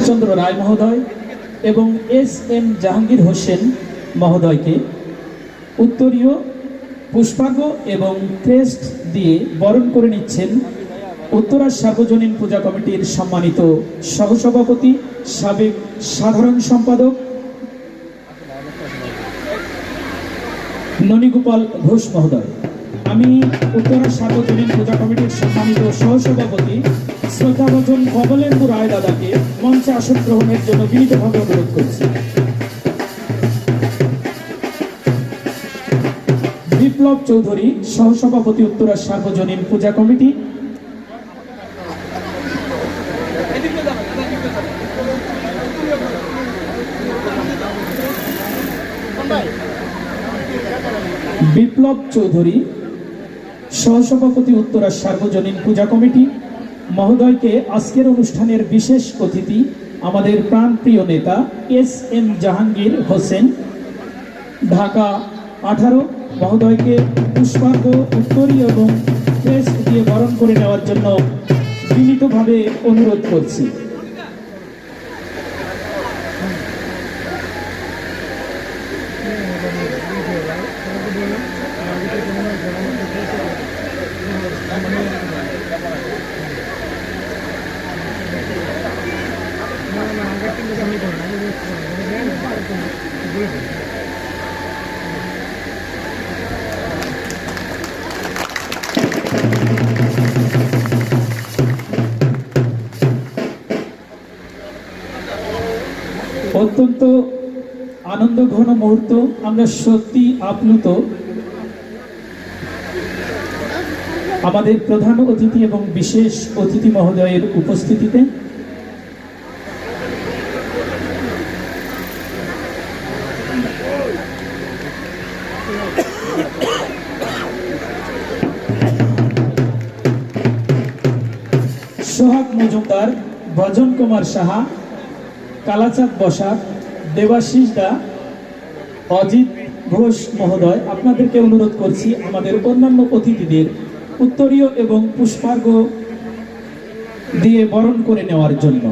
চন্দ্র রায় মহোদয় এবং S M Jahangir Hossain মহোদয়কে উত্তরীয় পুষ্পার্ঘ্য এবং ক্রেস্ট দিয়ে বরণ করে নিচ্ছেন উত্তরা সার্বজনীন পূজা কমিটির সম্মানিত সহসভাপতি সাবেক সাধারণ সম্পাদক ননীগোপাল ঘোষ মহোদয়। আমি উত্তরা সার্বজনীন পূজা কমিটির সম্মানিত সহসভাপতি শ্রদ্ধাভাজন কমলেন্দু রায় দাদাকে মঞ্চে আসন গ্রহণের জন্য বিনীতভাবে অনুরোধ করছি। বিপ্লব চৌধুরী সহসভাপতি উত্তরা সার্বজনীন পূজা কমিটি, বিপ্লব চৌধুরী সহসভাপতি উত্তরা সার্বজনীন পূজা কমিটি মহোদয়কে আজকের অনুষ্ঠানের বিশেষ অতিথি আমাদের প্রাণপ্রিয় নেতা এস এম জাহাঙ্গীর হোসেন ঢাকা 18 মহোদয়কে পুষ্পার্ঘ্য উত্তরী এবং ক্রেস্ট দিয়ে বরণ করে নেওয়ার জন্য বিনীতভাবে অনুরোধ করছি। অত্যন্ত আনন্দ ঘন মুহূর্ত, আমরা সত্যি আপ্লুত আমাদের প্রধান অতিথি এবং বিশেষ অতিথি মহোদয়ের উপস্থিতিতে। সোহাগ মজুমদার, ভজন কুমার সাহা, কালাচাঁদ বসাক, দেবাশিস দা, অজিত ঘোষ মহোদয়, আপনাদেরকে অনুরোধ করছি আমাদের অন্যান্য অতিথিদের উত্তরীয় এবং পুষ্পার্ঘ্য দিয়ে বরণ করে নেওয়ার জন্য।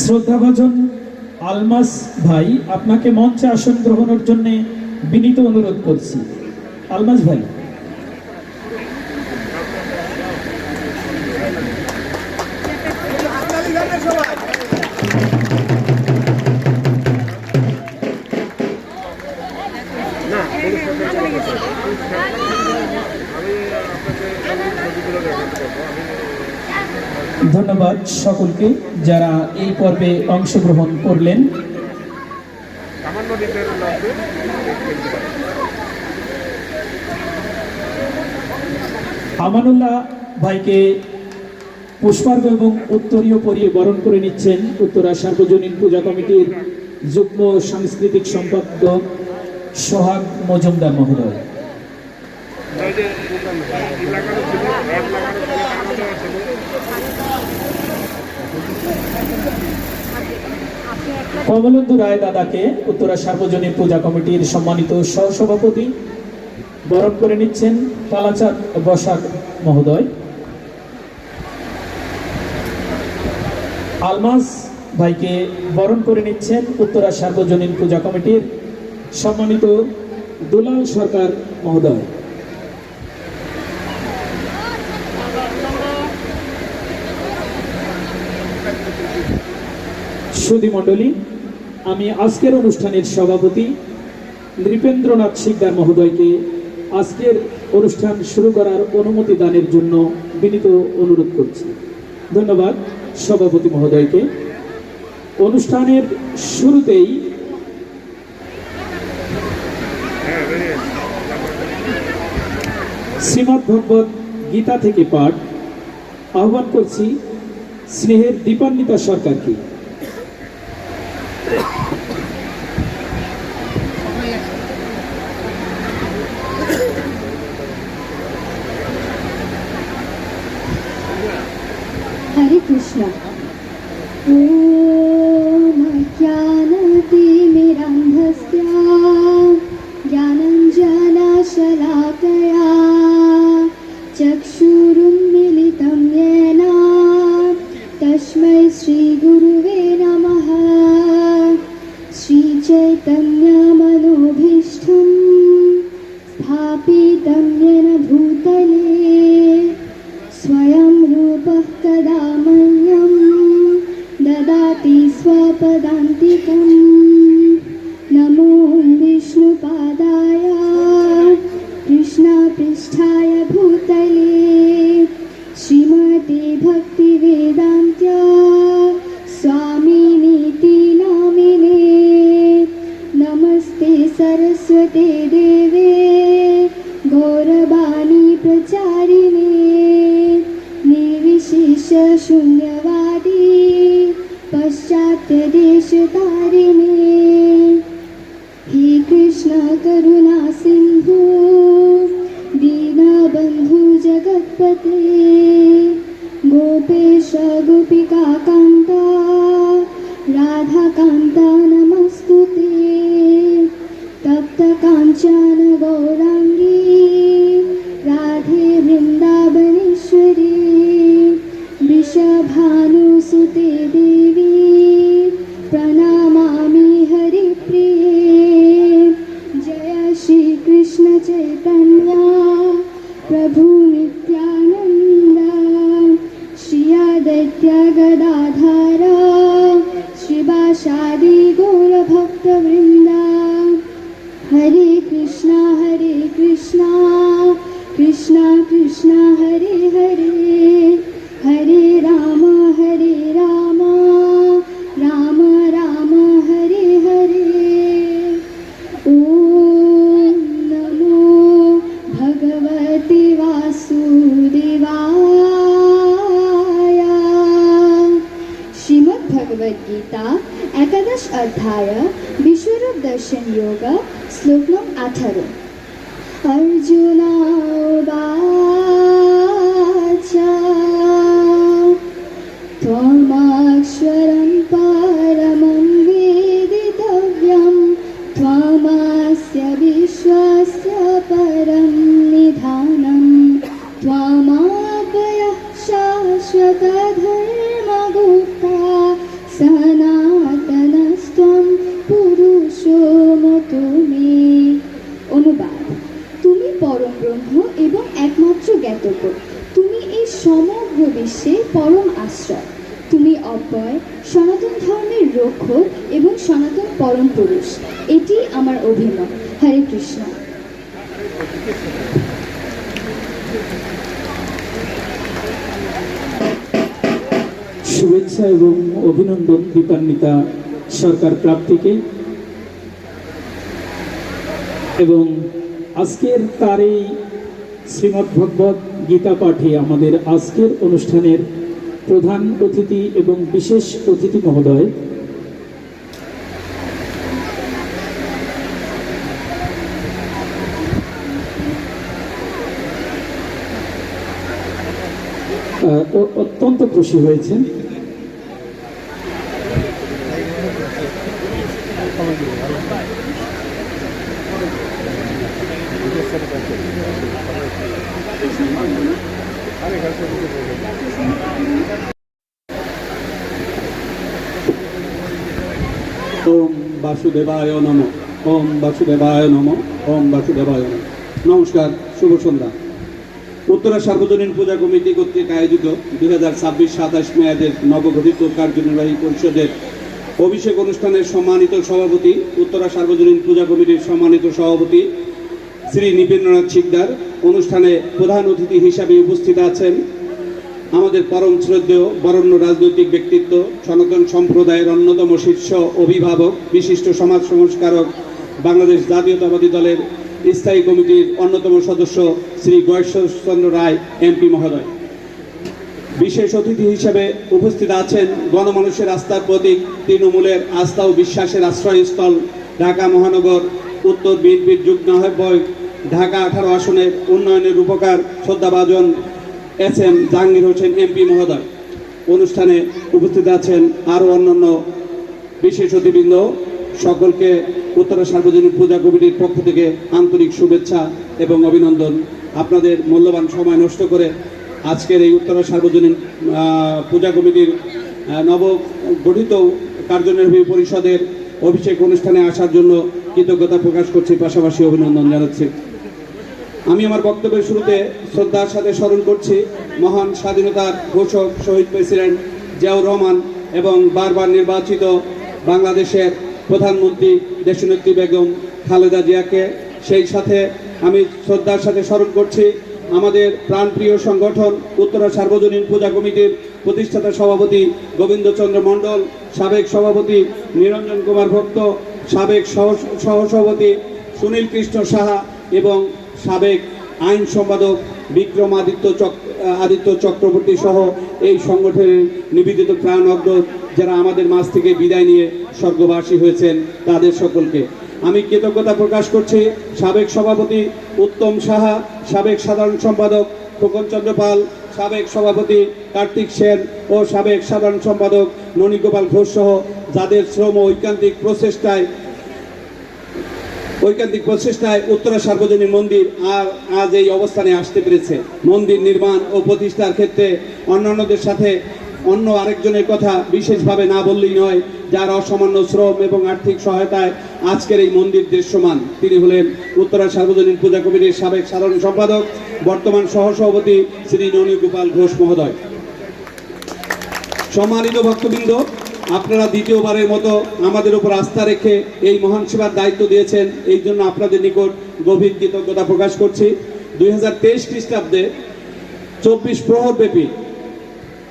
শ্রদ্ধাভাজন আলমাস ভাই, আপনাকে মঞ্চে আসন গ্রহণের জন্য বিনীত অনুরোধ করছি। আলমাস ভাই। ধন্যবাদ সকলকে যারা এই পর্বে অংশগ্রহণ করলেন। আমানুল্লাহ ভাইকে পুষ্পার্ঘ এবং উত্তরীয় পরিয়ে বরণ করে নিচ্ছেন উত্তরা সার্বজনীন পূজা কমিটির যুগ্ম সাংস্কৃতিক সম্পাদক সোহাগ মজুমদার মহোদয়। কমলেন্দু রায় দাদাকে উত্তরা সার্বজনীন পূজা কমিটির সম্মানিত সহসভাপতি বরণ করে নিচ্ছেন কালাচাঁদ বসাক মহোদয়। আলমাস ভাইকে বরণ করে নিচ্ছেন উত্তরা সার্বজনীন পূজা কমিটির সম্মানিত দুলাল সরকার মহোদয়। সুধী মণ্ডলী, আমি আজকের অনুষ্ঠানের সভাপতি নৃপেন্দ্রনাথ শিকদার মহোদয়কে আজকের অনুষ্ঠান শুরু করার অনুমতি দানের জন্য বিনীত অনুরোধ করছি। ধন্যবাদ সভাপতি মহোদয়কে। অনুষ্ঠানের শুরুতেই শ্রীমদ্ভগবত গীতা থেকে পাঠ আহ্বান করছি স্নেহের দীপান্বিতা সরকারকে। हरे कृष्णा। ओम ज्ञानतिमिरन्धस्य ज्ञानञ्जनशलाकया चक्षुरुन्मीलितं येन तस्मै श्रीगुरुवे नमः। श्रीचैतन्यमनोभीष्टं स्थापितं येन भूतले स्वयं रूपः कदा मह्यं ददाति स्वपदान्तिकम्। नमो विष्णुपादाय कृष्णपृष्ठाय भूतले श्रीमते भक्तिवेदान्त स्वामिनीति नामिने। नमस्ते सरस्वते देवे गौरवाणी प्रचारिणे निर्विशेष शून्यवादी पाश्चात्य देश तारिणे। हे कृष्ण करुणा सिंधु दीनबंधु जगत्पते गोपेश गोपिका कांता राधा कांता नमस्तुते। तप्त कांचन गौरांगी राधे वृंदावनेश्वरी वृषभानुसुते देवी प्रणमामि हरिप्रिये। जय श्री कृष्ण चैतन्य प्रभु नित्यानंद श्री आदित्य गदाधर श्रीवासादि गौरभक्तवृंद। हरे कृष्णा कृष्णा कृष्णा हरे हरे हरे राम राम राम हरे हरे। ओम नमो भगवते वासुदेवाय। भगवद्गीता एकादश अध्याय विश्वरूप दर्शन योग श्लोक नং 18 अर्जुन उवाच त्वमक्षरं परमं वेदितव्यं त्वमस्य विश्वस्य परं निधानं त्वमव्ययः शाश्वतधर्मगुप्ता सनातनस्त्वं पुरुषो मतो मे। অনুবাদ: তুমি পরম ব্রহ্ম এবং একমাত্র জ্ঞাতব্য, তুমি এই সমগ্র বিশ্বের পরম আশ্রয়, তুমি অব্যয় সনাতন ধর্মের রক্ষক এবং সনাতন পরম পুরুষ। এটি আমার অভিমত। হরে কৃষ্ণ। শুভেচ্ছা এবং অভিনন্দন দীপান্বিতা সরকার প্রাপ্তিকে এবং আজকের তার এই শ্রীমদ্ ভগবত গীতা পাঠে আমাদের আজকের অনুষ্ঠানের প্রধান অতিথি এবং বিশেষ অতিথি মহোদয় অত্যন্ত খুশি হয়েছেন। ওম বাসুদেবায় নমঃ। ওম বাসুদেবায় নমঃ। ওম বাসুদেবায় নমঃ। নমস্কার, শুভ সন্ধ্যা। উত্তরা সার্বজনীন পূজা কমিটি কর্তৃক আয়োজিত 2026-27 মেয়াদের নবগঠিত কার্যনির্বাহী পরিষদের অভিষেক অনুষ্ঠানের সম্মানিত সভাপতি, উত্তরা সার্বজনীন পূজা কমিটির সম্মানিত সভাপতি শ্রী নৃপেন্দ্রনাথ শিকদার, অনুষ্ঠানে প্রধান অতিথি হিসাবে উপস্থিত আছেন আমাদের পরম শ্রদ্ধেয় বরেণ্য রাজনৈতিক ব্যক্তিত্ব, সনাতন সম্প্রদায়ের অন্যতম শীর্ষ অভিভাবক, বিশিষ্ট সমাজ সংস্কারক, বাংলাদেশ জাতীয়তাবাদী দলের স্থায়ী কমিটির অন্যতম সদস্য শ্রী গয়েশ্বরচন্দ্র রায় এমপি মহোদয়। বিশেষ অতিথি হিসেবে উপস্থিত আছেন গণমানুষের আস্থার প্রতীক, তৃণমূলের আস্থা ও বিশ্বাসের আশ্রয়স্থল ঢাকা মহানগর উত্তর বিএনপির যুগ্ম আহ্বায়ক, ঢাকা 18 আসনের উন্নয়নের রূপকার শ্রদ্ধাভাজন এস.এম. জাহাঙ্গীর হোসেন এমপি মহোদয়। অনুষ্ঠানে উপস্থিত আছেন আরও অন্যান্য বিশেষ অতিবৃন্দ। সকলকে উত্তরা সার্বজনীন পূজা কমিটির পক্ষ থেকে আন্তরিক শুভেচ্ছা এবং অভিনন্দন। আপনাদের মূল্যবান সময় নষ্ট করে আজকের এই উত্তরা সার্বজনীন পূজা কমিটির নবগঠিত কার্যনির্বাহী পরিষদের অভিষেক অনুষ্ঠানে আসার জন্য কৃতজ্ঞতা প্রকাশ করছি, পাশাপাশি অভিনন্দন জানাচ্ছি। আমি আমার বক্তব্যের শুরুতে শ্রদ্ধার সাথে স্মরণ করছি মহান স্বাধীনতার ঘোষক শহীদ প্রেসিডেন্ট জিয়াউর রহমান এবং বারবার নির্বাচিত বাংলাদেশের প্রধানমন্ত্রী দেশনেত্রী বেগম খালেদা জিয়াকে। সেই সাথে আমি শ্রদ্ধার সাথে স্মরণ করছি আমাদের প্রাণপ্রিয় সংগঠন উত্তরা সার্বজনীন পূজা কমিটির প্রতিষ্ঠাতা সভাপতি গোবিন্দচন্দ্র মণ্ডল, সাবেক সভাপতি নিরঞ্জন কুমার ভক্ত, সাবেক সহসভাপতি সুনীল কৃষ্ণ সাহা এবং সাবেক আইন সম্পাদক বিক্রম আদিত্য চক্রবর্তী সহ এই সংগঠনের নিবেদিত প্রাণ অগ্র যারা আমাদের মাঝ থেকে বিদায় নিয়ে স্বর্গবাসী হয়েছেন, তাদের সকলকে আমি কৃতজ্ঞতা প্রকাশ করছি। সাবেক সভাপতি উত্তম সাহা, সাবেক সাধারণ সম্পাদক খোকন চন্দ্র পাল, সাবেক সভাপতি কার্তিক সেন ও সাবেক সাধারণ সম্পাদক ননীগোপাল ঘোষ সহ যাদের শ্রম ঐকান্তিক প্রচেষ্টায় উত্তরা সার্বজনীন মন্দির আজ এই অবস্থানে আসতে পেরেছে। মন্দির নির্মাণ ও প্রতিষ্ঠার ক্ষেত্রে অন্যান্যদের সাথে অন্য আরেকজনের কথা বিশেষভাবে না বললেই নয়, যার অসামান্য শ্রম এবং আর্থিক সহায়তায় আজকের এই মন্দির দৃশ্যমান। তিনি হলেন উত্তরা সার্বজনীন পূজা কমিটির সাবেক সাধারণ সম্পাদক, বর্তমান সহসভাপতি শ্রী ননীগোপাল ঘোষ মহোদয়। সম্মানিত ভক্তবৃন্দ, আপনারা দ্বিতীয়বারের মতো আমাদের উপর আস্থা রেখে এই মহান সেবার দায়িত্ব দিয়েছেন, এই জন্য আপনাদের নিকট গভীর কৃতজ্ঞতা প্রকাশ করছি। 2023 খ্রিস্টাব্দে 24 প্রহর ব্যাপী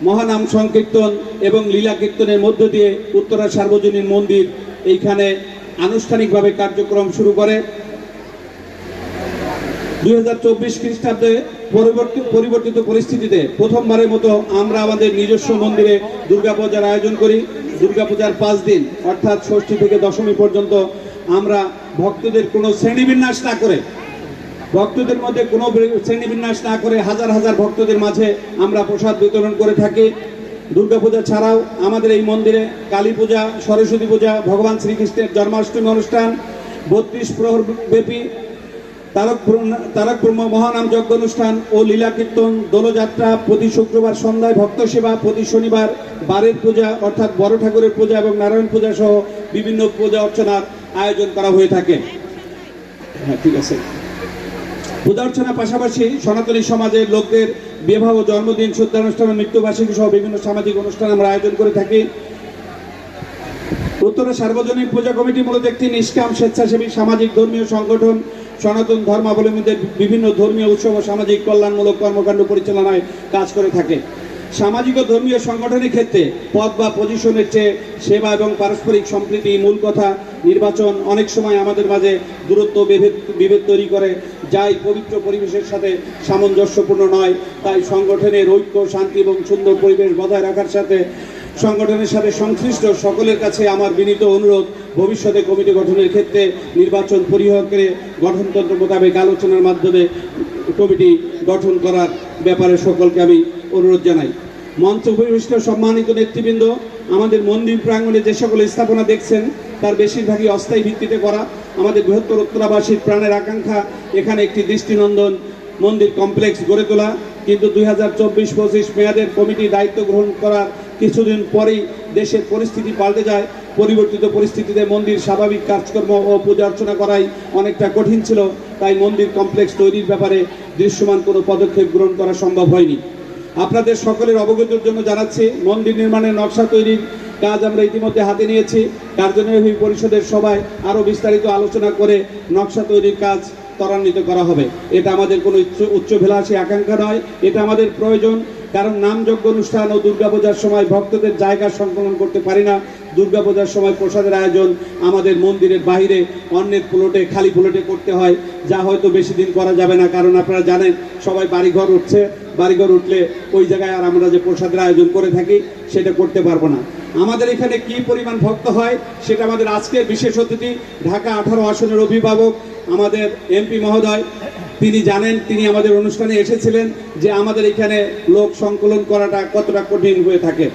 মহানাম সংকীর্তন এবং লীলা কীর্তনের মধ্য দিয়ে উত্তরা সার্বজনীন মন্দির এইখানে আনুষ্ঠানিকভাবে কার্যক্রম শুরু করে। 2024 খ্রিস্টাব্দে পরিবর্তিত পরিস্থিতিতে প্রথমবারের মতো আমরা আমাদের নিজস্ব মন্দিরে দুর্গাপূজার আয়োজন করি। দুর্গাপূজার 5 দিন অর্থাৎ ষষ্ঠী থেকে দশমী পর্যন্ত আমরা ভক্তদের কোনো শ্রেণীবিন্যাস না করে, ভক্তদের মধ্যে কোনো শ্রেণীবিন্যাস না করে হাজার হাজার ভক্তদের মাঝে আমরা প্রসাদ বিতরণ করে থাকি। দুর্গাপূজা ছাড়াও আমাদের এই মন্দিরে কালী পূজা, সরস্বতী পূজা, ভগবান শ্রীকৃষ্ণের জন্মাষ্টমী অনুষ্ঠান, 32 প্রহর ব্যাপী তারক ব্রহ্ম মহানাম যজ্ঞ অনুষ্ঠান ও লীলা কীর্তন, দোলযাত্রা, প্রতি শুক্রবার সন্ধ্যায় ভক্ত সেবা, প্রতি শনিবার বারের পূজা অর্থাৎ বড় ঠাকুরের পূজা এবং নারায়ণ পূজা সহ বিভিন্ন পূজা অর্চনার আয়োজন করা হয়ে থাকে। হ্যাঁ, ঠিক আছে। পূজা অর্চনার পাশাপাশি সনাতনী সমাজের লোকদের বিবাহ, জন্মদিন, শুদ্ধানুষ্ঠান, মৃত্যুবার্ষিকী সহ বিভিন্ন সামাজিক অনুষ্ঠান আমরা আয়োজন করে থাকি। উত্তরা সার্বজনীন পূজা কমিটি মূলত একটি নিষ্কাম স্বেচ্ছাসেবী সামাজিক ধর্মীয় সংগঠন। সনাতন ধর্মাবলম্বীদের বিভিন্ন ধর্মীয় উৎসব ও সামাজিক কল্যাণমূলক কর্মকাণ্ড পরিচালনায় কাজ করে থাকে। সামাজিক ও ধর্মীয় সংগঠনের ক্ষেত্রে পদ বা পজিশনের চেয়ে সেবা এবং পারস্পরিক সম্প্রীতি মূল কথা। নির্বাচন অনেক সময় আমাদের মাঝে দূরত্ব বিভেদ তৈরি করে, যাই পবিত্র পরিবেশের সাথে সামঞ্জস্যপূর্ণ নয়। তাই সংগঠনের ঐক্য, শান্তি এবং সুন্দর পরিবেশ বজায় রাখার সাথে সংগঠনের সাথে সংশ্লিষ্ট সকলের কাছে আমার বিনীত অনুরোধ, ভবিষ্যতে কমিটি গঠনের ক্ষেত্রে নির্বাচন পরিহার করে গঠনতন্ত্র মোতাবেক আলোচনার মাধ্যমে কমিটি গঠন করার ব্যাপারে সকলকে আমি অনুরোধ জানাই। মঞ্চ উপবিষ্ট সম্মানিত নেতৃবৃন্দ, আমাদের মন্দির প্রাঙ্গণে যে সকল স্থাপনা দেখছেন তার বেশিরভাগই অস্থায়ী ভিত্তিতে করা। আমাদের বৃহত্তর উত্তরাবাসীর প্রাণের আকাঙ্ক্ষা এখানে একটি দৃষ্টিনন্দন মন্দির কমপ্লেক্স গড়ে তোলা, কিন্তু 2024-25 মেয়াদের কমিটি দায়িত্ব গ্রহণ করার কিছুদিন পরেই দেশের পরিস্থিতি পাল্টে যায়। পরিবর্তিত পরিস্থিতিতে মন্দির স্বাভাবিক কাজকর্ম ও পূজা অর্চনা করাই অনেকটা কঠিন ছিল। তাই মন্দির কমপ্লেক্স তৈরির ব্যাপারে দৃশ্যমান কোনো পদক্ষেপ গ্রহণ করা সম্ভব হয়নি। আপনাদের সকলের অবগতির জন্য জানাচ্ছি, মন্দির নির্মাণের নকশা তৈরির কাজ আমরা ইতিমধ্যে হাতে নিয়েছি। কার্যনির্বাহী পরিষদের সভায় আরও বিস্তারিত আলোচনা করে নকশা তৈরির কাজ ত্বরান্বিত করা হবে। এটা আমাদের কোনো উচ্চভিলাষী আকাঙ্ক্ষা নয়, এটা আমাদের প্রয়োজন। কারণ নামযজ্ঞ অনুষ্ঠান ও দুর্গাপূজার সময় ভক্তদের জায়গা সংকলন করতে পারি না। দুর্গাপূজার সময় প্রসাদের আয়োজন আমাদের মন্দিরের বাইরে অন্যের প্লটে, খালি প্লটে করতে হয়, যা হয়তো বেশি দিন করা যাবে না। কারণ আপনারা জানেন সবাই বাড়িঘর উঠছে, বাড়িঘর উঠলে ওই জায়গায় আর আমরা যে প্রসাদের আয়োজন করে থাকি সেটা করতে পারবো না। আমাদের এখানে কি পরিমাণ ভক্ত হয় সেটা আমাদের আজকের বিশেষ অতিথি, ঢাকা 18 আসনের অভিভাবক আমাদের এমপি মহোদয়, তিনি জানেন। তিনি আমাদের অনুষ্ঠানে এসেছিলেন যে আমাদের এখানে লোক সংকলন করাটা কতটা কঠিন হয়ে থাকে।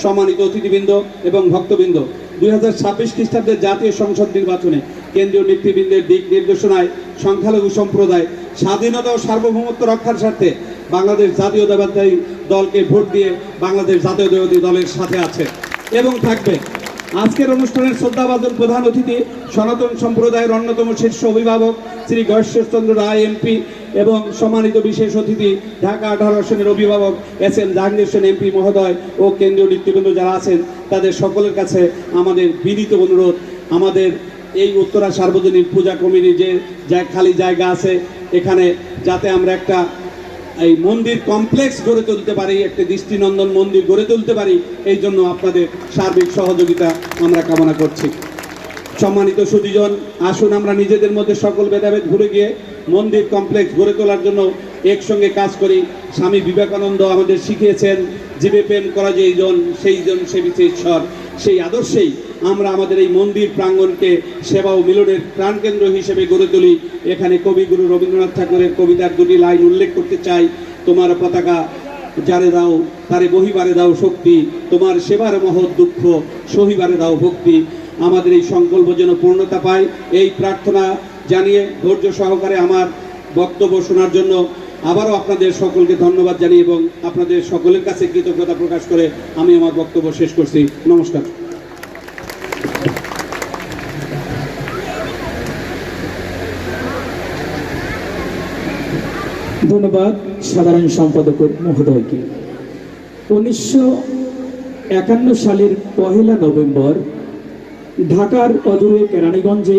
সম্মানিত অতিথিবৃন্দ এবং ভক্তবৃন্দ, 2026 খ্রিস্টাব্দের জাতীয় সংসদ নির্বাচনে কেন্দ্রীয় নেতৃবৃন্দের দিক নির্দেশনায় সংখ্যালঘু সম্প্রদায় স্বাধীনতা ও সার্বভৌমত্ব রক্ষার স্বার্থে বাংলাদেশ জাতীয়তাবাদী দলকে ভোট দিয়ে বাংলাদেশ জাতীয়তাবাদী দলের সাথে আছে এবং থাকবে। আজকের অনুষ্ঠানের শ্রদ্ধাভাজন প্রধান অতিথি সনাতন সম্প্রদায়ের অন্যতম শীর্ষ অভিভাবক শ্রী গয়েশ্বরচন্দ্র রায় এমপি এবং সম্মানিত বিশেষ অতিথি ঢাকা 18 আসনের অভিভাবক SM জাহাঙ্গীর হোসেন এমপি মহোদয় ও কেন্দ্রীয় নেতৃবৃন্দ যারা আছেন তাদের সকলের কাছে আমাদের বিনীত অনুরোধ, আমাদের এই উত্তরা সার্বজনীন পূজা কমিটির যে খালি জায়গা আছে এখানে যাতে আমরা একটা এই মন্দির কমপ্লেক্স গড়ে তুলতে পারি, একটি দৃষ্টিনন্দন মন্দির গড়ে তুলতে পারি, এই জন্য আপনাদের সার্বিক সহযোগিতা আমরা কামনা করছি। সম্মানিত সুধীজন, আসুন আমরা নিজেদের মধ্যে সকল ভেদাভেদ ভুলে গিয়ে মন্দির কমপ্লেক্স গড়ে তোলার জন্য একসঙ্গে কাজ করি। স্বামী বিবেকানন্দ আমাদের শিখিয়েছেন, জীবে প্রেম করা যে জন সেই জন সেবিছে ঈশ্বর। সেই আদর্শেই আমরা আমাদের এই মন্দির প্রাঙ্গণকে সেবা ও মিলনের প্রাণকেন্দ্র হিসেবে গড়ে তুলি। এখানে কবিগুরু রবীন্দ্রনাথ ঠাকুরের কবিতার দুটি লাইন উল্লেখ করতে চাই। তোমার পতাকা যারে দাও তারে বহিবারে দাও শক্তি, তোমার সেবার মহৎ দুঃখ সহিবারে দাও ভক্তি। আমাদের এই সংকল্প যেন পূর্ণতা পায়, এই প্রার্থনা জানিয়ে ধৈর্য সহকারে আমার বক্তব্য শোনার জন্য আবারও আপনাদের সকলকে ধন্যবাদ জানিয়ে এবং আপনাদের সকলের কাছে কৃতজ্ঞতা প্রকাশ করে আমি আমার বক্তব্য শেষ করছি। নমস্কার। ধন্যবাদ সাধারণ সম্পাদক মহোদয়কে। 1951 সালের 1 নভেম্বর ঢাকার অদূরে কেরানীগঞ্জে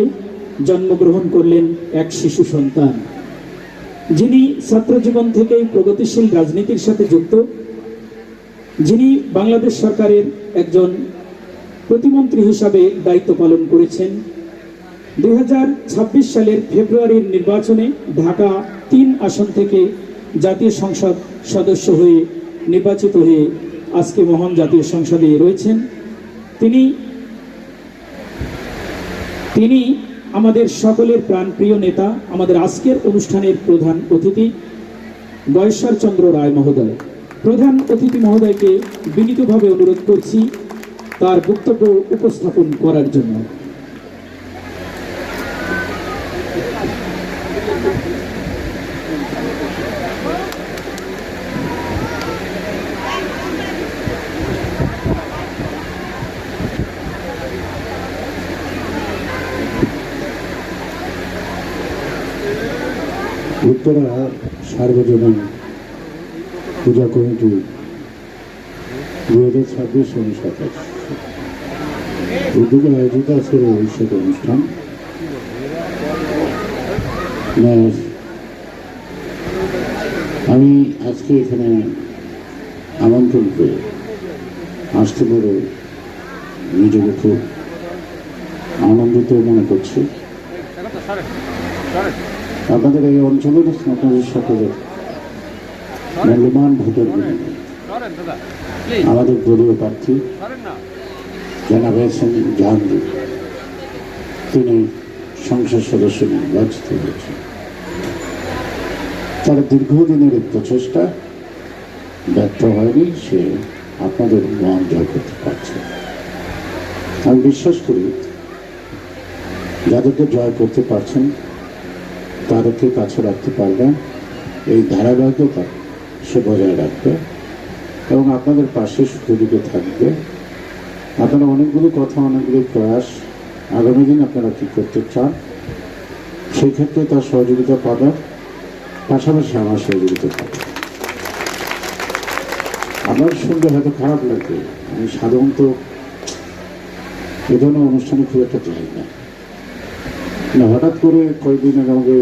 জন্মগ্রহণ করলেন এক শিশু সন্তান, যিনি ছাত্রজীবন থেকেই প্রগতিশীল রাজনীতির সাথে যুক্ত, যিনি বাংলাদেশ সরকারের একজন প্রতিমন্ত্রী হিসাবে দায়িত্ব পালন করেছেন। 2026 সালের ফেব্রুয়ারির নির্বাচনে ঢাকা 3 আসন থেকে জাতীয় সংসদ সদস্য হয়ে নির্বাচিত হয়ে আজকে মহান জাতীয় সংসদে রয়েছেন। তিনি তিনি আমাদের সকলের প্রাণপ্রিয় নেতা, আমাদের আজকের অনুষ্ঠানের প্রধান অতিথি গয়েশ্বর চন্দ্র রায় মহোদয়। প্রধান অতিথি মহোদয়কে বিনীতভাবে অনুরোধ করছি তার বক্তব্য উপস্থাপন করার জন্য। উত্তরা সার্বজনীন পূজা কমিটি 2026-27 উদ্যোগে আয়োজিত আজকের এই বিশেষ অনুষ্ঠান। আমি আজকে এখানে আমন্ত্রণ পেয়ে আসতে পেরে নিজেকে খুব আনন্দিত মনে করছি। আপনাদের এই অঞ্চলের আপনাদের সকলের মূল্যবান ভোটের বিনিময়ে আমাদের দলীয় প্রার্থী জনাব এহসান জাহাঙ্গীর তিনি সংসদ সদস্য নির্বাচিত হয়েছেন। তার দীর্ঘদিনের এই প্রচেষ্টা ব্যর্থ হয়নি, সে আপনাদের মন জয় করতে পারছে। আমি বিশ্বাস করি যাদেরকে জয় করতে পারছেন তাদেরকে কাছে রাখতে পারবেন, এই ধারাবাহিকতা সে বজায় রাখবে এবং আপনাদের পাশে সুযোগে থাকবে। আপনারা অনেকগুলো কথা, অনেকগুলো প্রয়াস, আগামী দিন আপনারা কী করতে চান সেই ক্ষেত্রে তার সহযোগিতা পাবেন, পাশাপাশি আমার সহযোগিতা পাবেন। আমার শুনলে হয়তো খারাপ লাগবে, আমি সাধারণত এ ধরনের অনুষ্ঠানে খুব একটা চাই না। হঠাৎ করে কয়েকদিনের আগে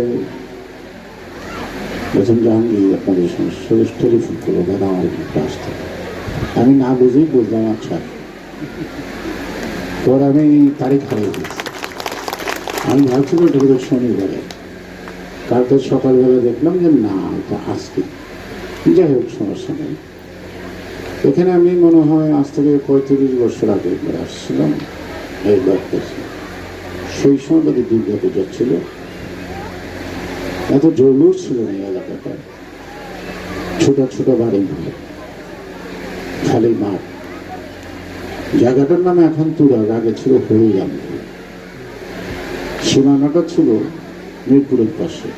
এহসান জাহাঙ্গীর আপনাদের সমস্যা টেলিফোন করলো, দাদা আমার একটা আসতে। আমি না বুঝেই বললাম আচ্ছা। পর আমি তারিখ হারিয়ে দিয়েছি। আমি ভাবছিলাম এটা বোধহয় শনিবারে, কালকে সকালবেলা দেখলাম যে না এটা আজকে। যাই হোক, সমস্যা নেই। এখানে আমি মনে হয় আজ থেকে 35 বছর আগে একবার আসছিলাম এই বাড়িতে। সেই সময় যদি দুর্গাপূজা ছিল, এত জৌলুস ছিল না এই এলাকাটা। ছোট ছোট বাড়ি ঘর, খালি মাঠ। জায়গাটার নাম এখন তুরাগ, আগে ছিল হরিরাম। সীমানাটা ছিল মিরপুরের পাশে।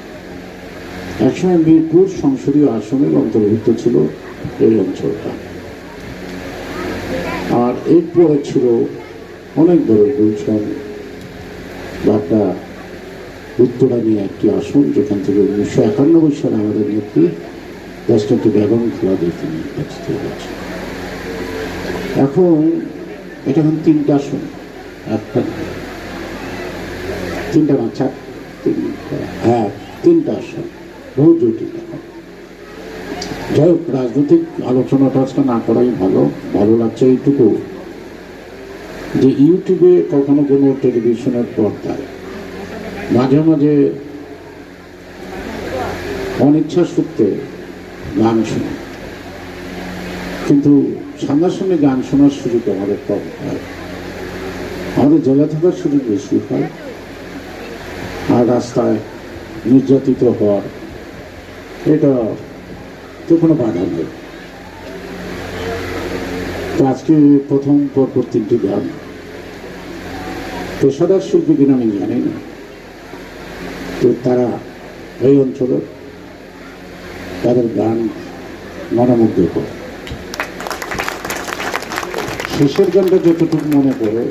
একসময় মিরপুর সংসদীয় আসনের অন্তর্ভুক্ত ছিল এই অঞ্চলটা। আর এরপরে ছিল অনেক বড় গুলশান বাড্ডা উত্তরা নিয়ে একটি আসন, যেখান থেকে 1991 সালে আমাদের নেত্রী রাষ্ট্রপতি বেগম খালেদা জিয়া নির্বাচিত হয়েছে। এখন এটা এখন 3টা আসন, একটা 3টা না 3টা আসন, বহু জটিল। যাই হোক, রাজনৈতিক আলোচনাটা আজকে না করাই ভালো। ভালো লাগছে এইটুকু যে ইউটিউবে কখনো কোনো টেলিভিশনের পর্দায় মাঝে মাঝে অনিচ্ছা সূত্রে গান শুনে, কিন্তু সামনাসামনি গান শোনার সুযোগ আমাদের কম হয়। আমাদের জেলা থাকার সুযোগ বেশি হয়, আর রাস্তায় নির্যাতিত হওয়ার এটা তো কোনো বাধা নেই। তো আজকে প্রথম পরপর 3টি গান, পেশাদার শিল্পী কিনা আমি জানি না, তো তারা এই অঞ্চলের তাদের গান মনোমুগ্ধ করে। শেষের গানটা যতটুকু মনে পড়ে,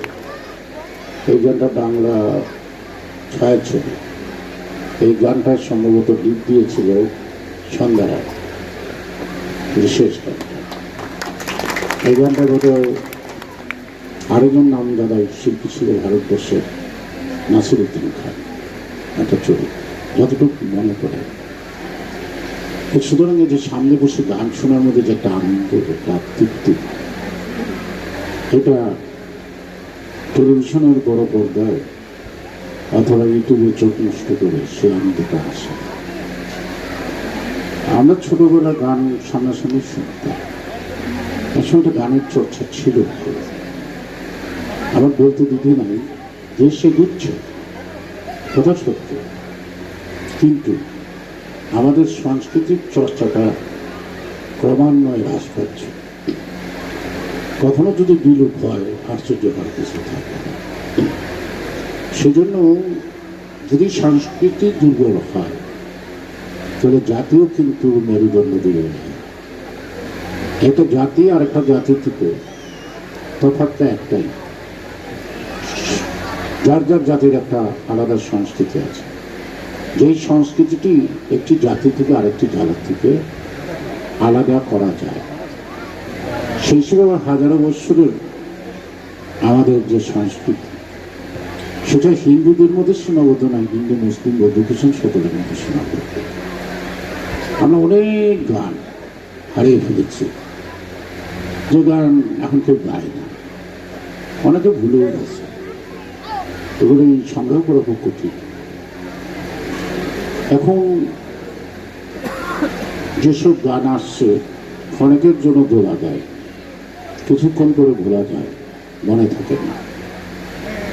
এই গানটা বাংলা ছায়াছবি। এই গানটার সম্ভবত গীত দিয়েছিল সন্ধ্যারা, শেষ গানটা। এই গানটা বোধহয় আরেকজন নামদাদা শিল্পী ছিল ভারতবর্ষের, নাসিরুদ্দিন খান, একটা ছবি, যতটুকু মনে পড়ে। সুতরাং এই যে সামনে বসে গান শোনার মধ্যে যে একটা আনন্দ, একটা তৃপ্তি, এটা টেলিভিশনের বড় পর্দায় অথবা ইউটিউবে চোখ নষ্ট করে সে আনন্দটা আসে। আমরা ছোটবেলা গান সামনাসামনি শুনতাম, আসলে গানের চর্চা ছিল। আমার বলতে দিতে নাই দেশে দিচ্ছে কথা সত্য, কিন্তু আমাদের সাংস্কৃতিক চর্চাটা ক্রমান্বয়ে হ্রাস পাচ্ছে। কখনো যদি বিলোপ হয় আশ্চর্য হওয়ার কিছু থাকে না। সেজন্য যদি সংস্কৃতি দুর্বল হয় তাহলে জাতীয় কিন্তু মেরুদণ্ড দিয়ে যায়। একটা জাতি আর একটা জাতি থেকে তফাৎটা একটাই, যার যার জাতির একটা আলাদা সংস্কৃতি আছে। যেই সংস্কৃতিটি একটি জাতি থেকে আরেকটি জাতি থেকে আলাদা করা যায়, সেই হিসেবে হাজারো বৎসরের আমাদের যে সংস্কৃতি, সেটা হিন্দুদের মধ্যে সীমাবদ্ধ নয়, হিন্দু মুসলিম বৌদ্ধ খ্রিস্টান সকলের মধ্যে সীমাবদ্ধ। আমরা অনেক গান হারিয়ে ফেলেছি, যে গান এখন কেউ গায় না, অনেকে ভুলেও গেছে। এগুলি সংগ্রহ করা খুব কঠিন। এখন যেসব গান আসছে অনেকের জন্য দোলা দেয়, কিছুক্ষণ করে ভোলা যায়, মনে থাকে না।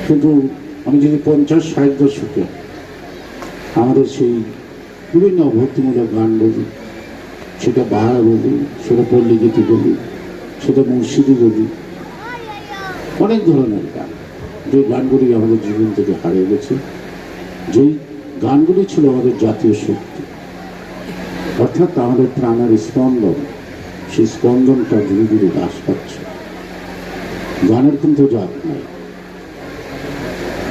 কিন্তু আমি যদি 50-60 দশকে আমাদের সেই বিভিন্ন ভক্তিমূলক গান বলি, সেটা বাহার বলি, সেটা পল্লী গীতি বলি, সেটা মুর্শিদি বলি, অনেক ধরনের গান, যে গানগুলি আমাদের জীবন থেকে হারিয়ে গেছে, যেই গানগুলি ছিল আমাদের জাতীয় শক্তি, অর্থাৎ আমাদের প্রাণের স্পন্দন, সেই স্পন্দনটা ধীরে ধীরে হ্রাস পাচ্ছে। গানের কিন্তু জাত নাই,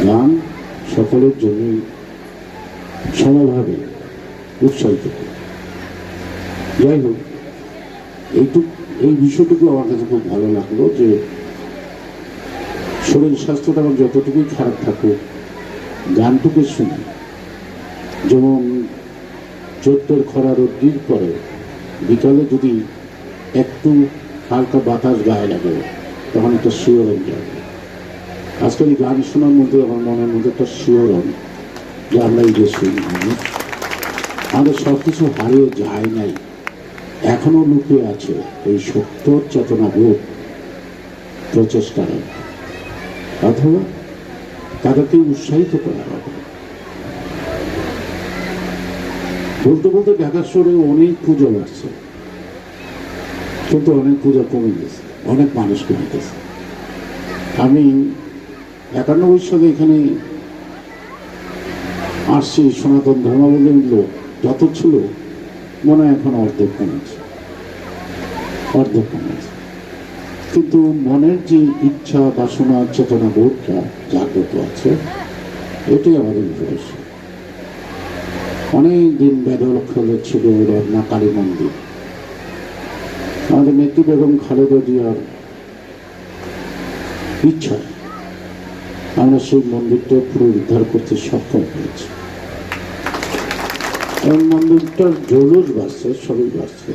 গান সকলের জন্যই সমভাবে উৎসাহিত করে। যাই হোক, এই বিষয়টুকু আমার কাছে খুব ভালো লাগলো যে শরীর স্বাস্থ্যটা আমার যতটুকুই খারাপ থাকুক, গানটুকু শুনি। যেমন চৈত্রের খরা রোদ্দির পরে বিকালে যদি একটু হালকা বাতাস গায়ে লাগে, তখন একটা শিহরণ যায়। আজকাল এই গান শোনার মধ্যে আমার মনের মধ্যে একটা শিহরণ, যে আমরা এই দেশে আমাদের সব কিছু হারিয়ে যায় নাই, এখনো লুকিয়ে আছে এই সত্য চেতনা বোধ প্রচেষ্টায়, অথবা তাদেরকে উৎসাহিত করা হবে। বলতে বলতে ঢাকা শহরে অনেক পুজো আসছে, কিন্তু অনেক পূজা কমে গেছে, অনেক মানুষ কমে গেছে। আমি 91 সালে এখানে আসছি, সনাতন ধর্মাবলম্বী লোক যত ছিল মনে হয় এখন অর্ধেক কমেছে, কিন্তু মনের যে ইচ্ছা বাসনা চেতনা বোধটা জাগ্রত আছে, এটাই আমাদের ভরসা। অনেক দিন বেদলক্ষলে ছিল রত্না কালী মন্দির, আমাদের নেত্রী বেগম খালেদা জিয়ার ইচ্ছা আমরা সেই মন্দিরটা পুনরুদ্ধার করতে সক্ষম হয়েছি। এবং মন্দিরটার জৌলুস বাড়ছে, সবই বাড়ছে।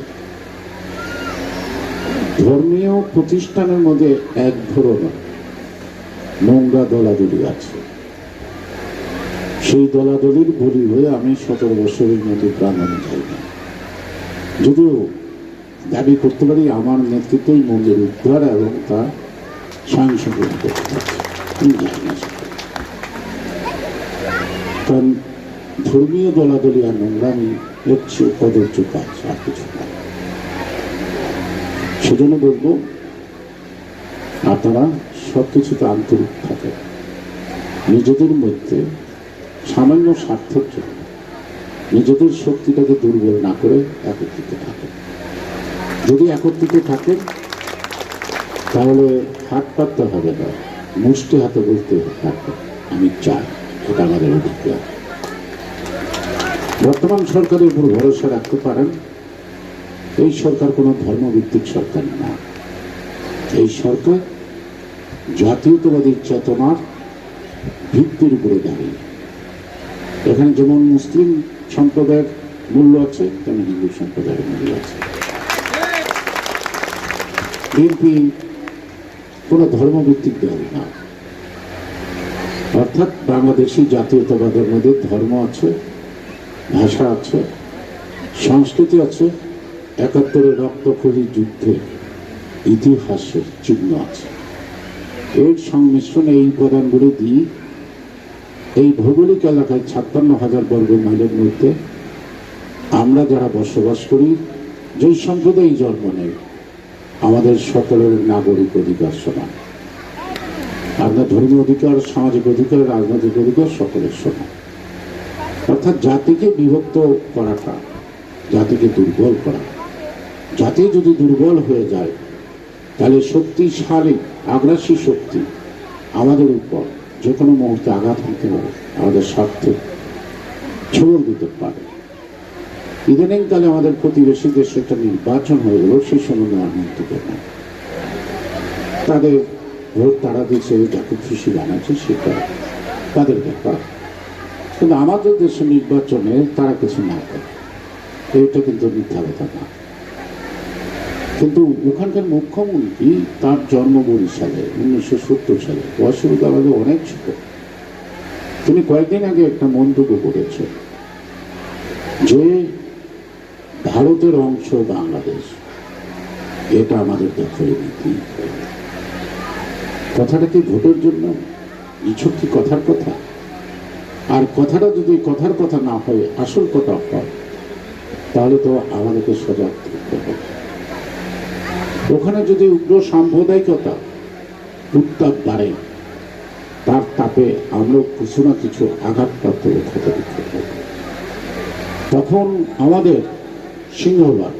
ধর্মীয় প্রতিষ্ঠানের মধ্যে এক ধরনের নোংরা দলাদলি আছে, সেই দলাদলির বলি হয়ে আমি 17 বছরের মন্দির প্রাঙ্গণে যাই না। যদিও দাবি করতে পারি আমার নেতৃত্বেই মন্দির উদ্ধার এবং তা সংশোধন করতে পারছে, যাই না। কারণ ধর্মীয় দলাদলি আর নোংরামি এর চেয়ে কদর্য কাজ আর কিছু না। সেজন্য বলবো, আপনারা সব কিছুতে আন্তরিক থাকে, নিজেদের মধ্যে সামান্য স্বার্থের জন্য নিজেদের শক্তিটাকে দুর্বল না করে একত্রিত থাকে। যদি একত্রিত থাকেন তাহলে হাত পাততে হবে না, মুষ্টি হাতে বলতে থাকবে আমি চাই, এটা আমাদের অধিকার। বর্তমান সরকারের উপর ভরসা রাখতে পারেন। এই সরকার কোনো ধর্মভিত্তিক সরকার না, এই সরকার জাতীয়তাবাদী চেতনার ভিত্তির উপরে দাঁড়িয়ে। এখানে যেমন মুসলিম সম্প্রদায়ের মূল্য আছে, তেমন হিন্দু সম্প্রদায়ের মূল্য আছে। বিএনপি কোনো ধর্মভিত্তিক দল না, অর্থাৎ বাংলাদেশি জাতীয়তাবাদের মধ্যে ধর্ম আছে, ভাষা আছে, সংস্কৃতি আছে, 71 রক্তক্ষয়ী যুদ্ধের ইতিহাসের চিহ্ন আছে। এর সংমিশ্রণে এই উপাদানগুলি দিই এই ভৌগোলিক এলাকায় 56,000 বর্গ মাইলের মধ্যে আমরা যারা বসবাস করি, যেই সম্প্রদায় জন্ম নেই, আমাদের সকলের নাগরিক অধিকার সমান। আপনার ধর্মীয় অধিকার, সামাজিক অধিকার, রাজনৈতিক অধিকার সকলের সমান। অর্থাৎ জাতিকে বিভক্ত করাটা, জাতিকে দুর্বল করা, জাতি যদি দুর্বল হয়ে যায় তাহলে শক্তিশালী আগ্রাসী শক্তি আমাদের উপর যে কোনো মুহূর্তে আঘাত দিতে পারে, আমাদের স্বার্থে ছোঁল দিতে পারে। ইদানিং কালে আমাদের প্রতিবেশী দেশে একটা নির্বাচন হয়ে গেল, সেই সম্বন্ধে আর মন্তব্য নেই। তাদের ভোট তারা দিচ্ছে, যাকে খুশি বানাচ্ছে সেটা তাদের ব্যাপার, কিন্তু আমাদের দেশের নির্বাচনে তারা কিছু না করে, এটা কিন্তু মিথ্যা কথা না। কিন্তু ওখানকার মুখ্যমন্ত্রী তার জন্ম বরিশালে 1970 সালে, বয়সের আমাদের অনেক ছোট। তিনি কয়েকদিন আগে একটা মন্তব্য করেছেন যে ভারতের অংশ বাংলাদেশ, এটা আমাদের দখলে নীতি। কথাটা কি ভোটের জন্য? ইচ্ছুক কি কথার কথা? আর কথাটা যদি কথার কথা না হয়, আসল কথা হয়, তাহলে তো আমাদেরকে সজাগ থাকতে হবে। ওখানে যদি উগ্র সাম্প্রদায়িকতা উত্তাপ বাড়ে, তার তাপে আমরা কিছু না কিছু আঘাতপ্রাপ্ত ক্ষত বিক্ষত হবে। তখন আমাদের সিংহভাগ,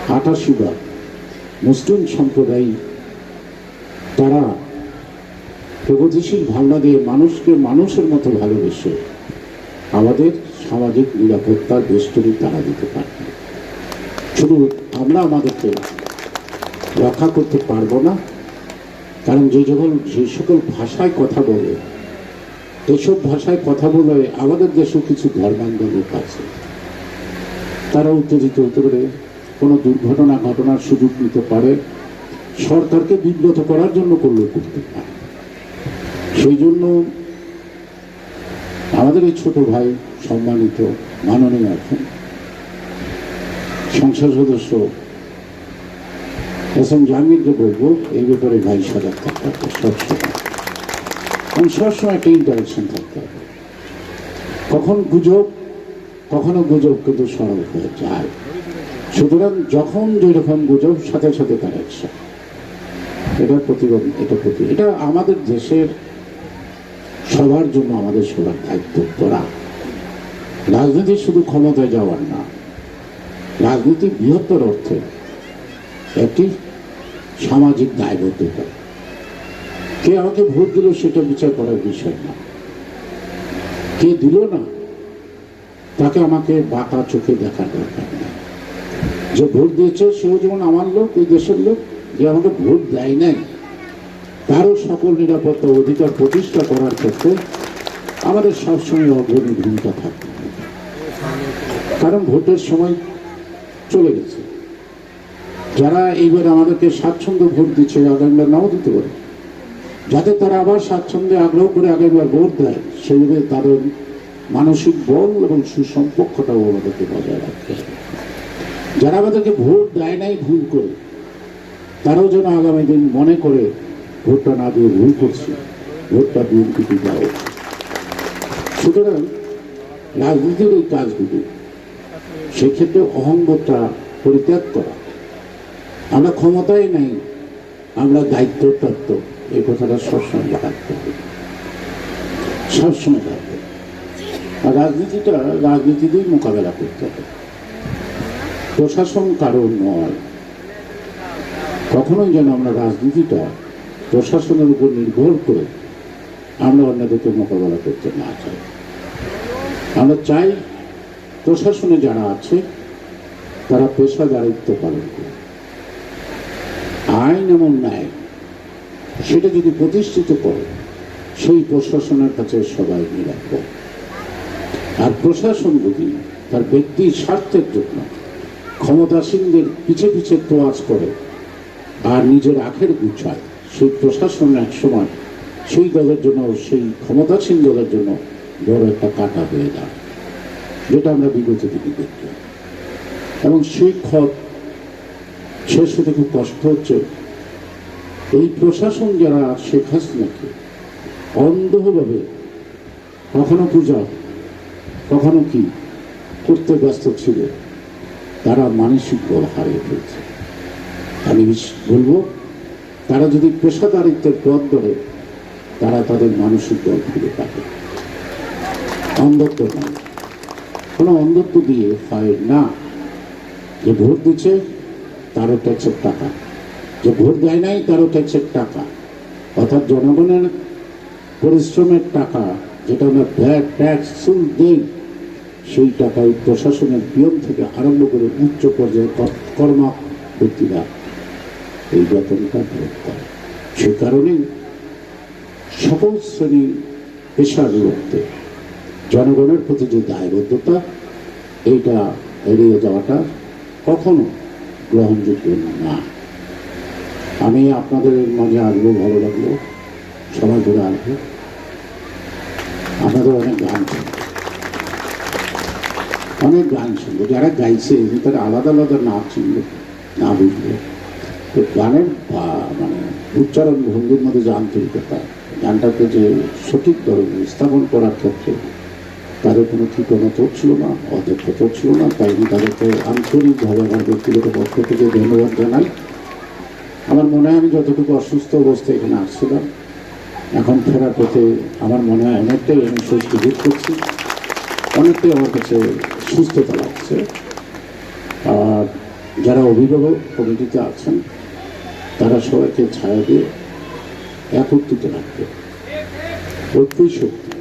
87% মুসলিম সম্প্রদায়, তারা প্রগতিশীল ভাবনা দিয়ে মানুষকে মানুষের মতো ভালোবেসে আমাদের সামাজিক নিরাপত্তার বেষ্টনী তারা দিতে পারবে। শুধু আমরা আমাদেরকে রক্ষা করতে পারবো না, কারণ যে সকল ভাষায় কথা বলে, এসব ভাষায় কথা বলে আমাদের দেশেও কিছু ধর্মান্ধ লোক আছে, তারা উত্তেজিত হতে পারে, কোনো দুর্ঘটনা ঘটনার সুযোগ নিতে পারে, সরকারকে বিব্রত করার জন্য করলেও করতে পারে। সেই জন্য আমাদের এই ছোট ভাই, সম্মানিত মাননীয় এখন সংসদ সদস্য এস.এম. জাহাঙ্গীরকে বলবো এই ব্যাপারে ভাই সজাগ থাকতে হবে সবসময়, এবং সবসময় একটা ইন্টারাকশন থাকতে হবে। কখনো গুজব কিন্তু সরল হয়ে যায়। সুতরাং যখন যেরকম গুজব, সাথে সাথে তার অ্যাকশন, এটার প্রতিবাদ, এটা আমাদের দেশের সবার জন্য আমাদের সবার দায়িত্ব করা। রাজনীতি শুধু ক্ষমতায় যাওয়ার না, রাজনীতি বৃহত্তর অর্থে একটি সামাজিক দায়বদ্ধতা। কে আমাকে ভোট দিল সেটা বিচার করার বিষয় না, কে দিল না তাকে আমাকে বাঁকা চোখে দেখার দরকার নেই। যে ভোট দিয়েছে সেও যেমন আমার লোক, এই দেশের লোক, যে আমাকে ভোট দেয় নাই তারও সকল নিরাপত্তা অধিকার প্রতিষ্ঠা করার ক্ষেত্রে আমাদের সবসময় অগ্রণী ভূমিকা থাকবে। কারণ ভোটের সময় চলে গেছে, যারা এইবার আমাদেরকে স্বাচ্ছন্দ্য ভোট দিচ্ছে, আগামীবার নাও দিতে পারে, যাতে তারা আবার স্বাচ্ছন্দ্যে আগ্রহ করে আগামীবার ভোট দেয়, সেইভাবে তাদের মানসিক বল এবং সুসম্পর্কটাও আমাদেরকে বজায় রাখতে হবে। যারা আমাদেরকে ভোট দেয় নাই ভুল করে, তারাও যেন আগামী দিন মনে করে ভোটটা না দিয়ে ভুল করছে, ভোটটা বিএনপিকে দেওয়া উচিত। সুতরাং রাজনীতির এই কাজগুলি, সেক্ষেত্রে অহংবোধটা পরিত্যাগ করা। আমরা ক্ষমতায় নাই, আমরা দায়িত্বপ্রাপ্ত, এই কথাটা সবসময় থাকতে হবে, সবসময় থাকবে। আর রাজনীতি দিয়েই মোকাবেলা করতে হবে, প্রশাসন কারণ নয়। কখনোই যেন আমরা রাজনীতিটা প্রশাসনের উপর নির্ভর করে আমরা অন্যদেরকে মোকাবেলা করতে না চাই। আমরা চাই প্রশাসনে যারা আছে তারা পেশাদারিত্ব পালন করে, আইন এবং ন্যায় সেটা যদি প্রতিষ্ঠিত করে, সেই প্রশাসনের কাছে সবাই নিরাপদ। আর প্রশাসন যদি তার ব্যক্তির স্বার্থের জন্য ক্ষমতাসীনদের পিছে পিছে তোয়াজ করে আর নিজের আখের গুছায়, সেই প্রশাসন এক সময় সেই দলের জন্য, সেই ক্ষমতাসীন দলের জন্য বড় একটা কাটা হয়ে যায়, যেটা আমরা বিগত দিকে দেখি। এবং সেই ক্ষত শেষ হতে খুব কষ্ট হচ্ছে, এই প্রশাসন যারা শেখ হাসিনাকে অন্ধভাবে কখনো পূজা কখনো কি করতে ব্যস্ত ছিল, তারা মানসিক বল হারিয়ে ফেলছে। আমি বলবো তারা যদি পেশাদারিত্বের পথ ধরে, তারা তাদের মানসিক বল ফিরে পাবে। অন্ধত্ব নয়, কোনো অন্ধত্ব দিয়ে হয় না। যে ভোট দিচ্ছে তারও ট্যাক্সের টাকা, যে ভোট দেয় নাই তারও ট্যাক্সের টাকা, অর্থাৎ জনগণের পরিশ্রমের টাকা যেটা আমরা ভ্যাট ট্যাক্স সুল দেই, সেই টাকায় প্রশাসনের পিয়ন থেকে আরম্ভ করে উচ্চ পর্যায়ে কর্মব্যক্তিরা এই বেতনটা ভোগ করে। সে কারণেই সকল শ্রেণীর পেশার লোকদের জনগণের প্রতি যে দায়বদ্ধতা, এইটা এড়িয়ে যাওয়াটা কখনো গ্রহণযোগ্য না। আমি আপনাদের মাঝে আসবো, ভালো লাগলো, সবাই ধরে আসবো। আপনাদের অনেক গান শুনবো, অনেক গান শুনবো। যারা গাইছে তারা আলাদা আলাদা নাম চিনবে, না বুঝবে। তো গানের মানে উচ্চারণ ভঙ্গির মধ্যে যে আন্তরিকতা, গানটাকে যে সঠিক ধরনের স্থাপন করার ক্ষেত্রে তাদের কোনো ঠিকানা ছিল না, অধ্যক্ষতা ছিল না। তাই আমি তাদেরকে আন্তরিকভাবে আমার ব্যক্তিগত পক্ষ থেকে ধন্যবাদ জানাই। আমার মনে হয় আমি যতটুকু অসুস্থ অবস্থায় এখানে আসছিলাম, এখন ফেরার পথে আমার মনে হয় অনেকটাই আমি স্বস্তি বোধ করছি, অনেকটাই আমার কাছে সুস্থতা লাগছে। আর যারা অভিভাবক কমিটিতে আছেন তারা সবাইকে ছায়া দিয়ে একত্রিত রাখবে। ঐক্যই শক্তি,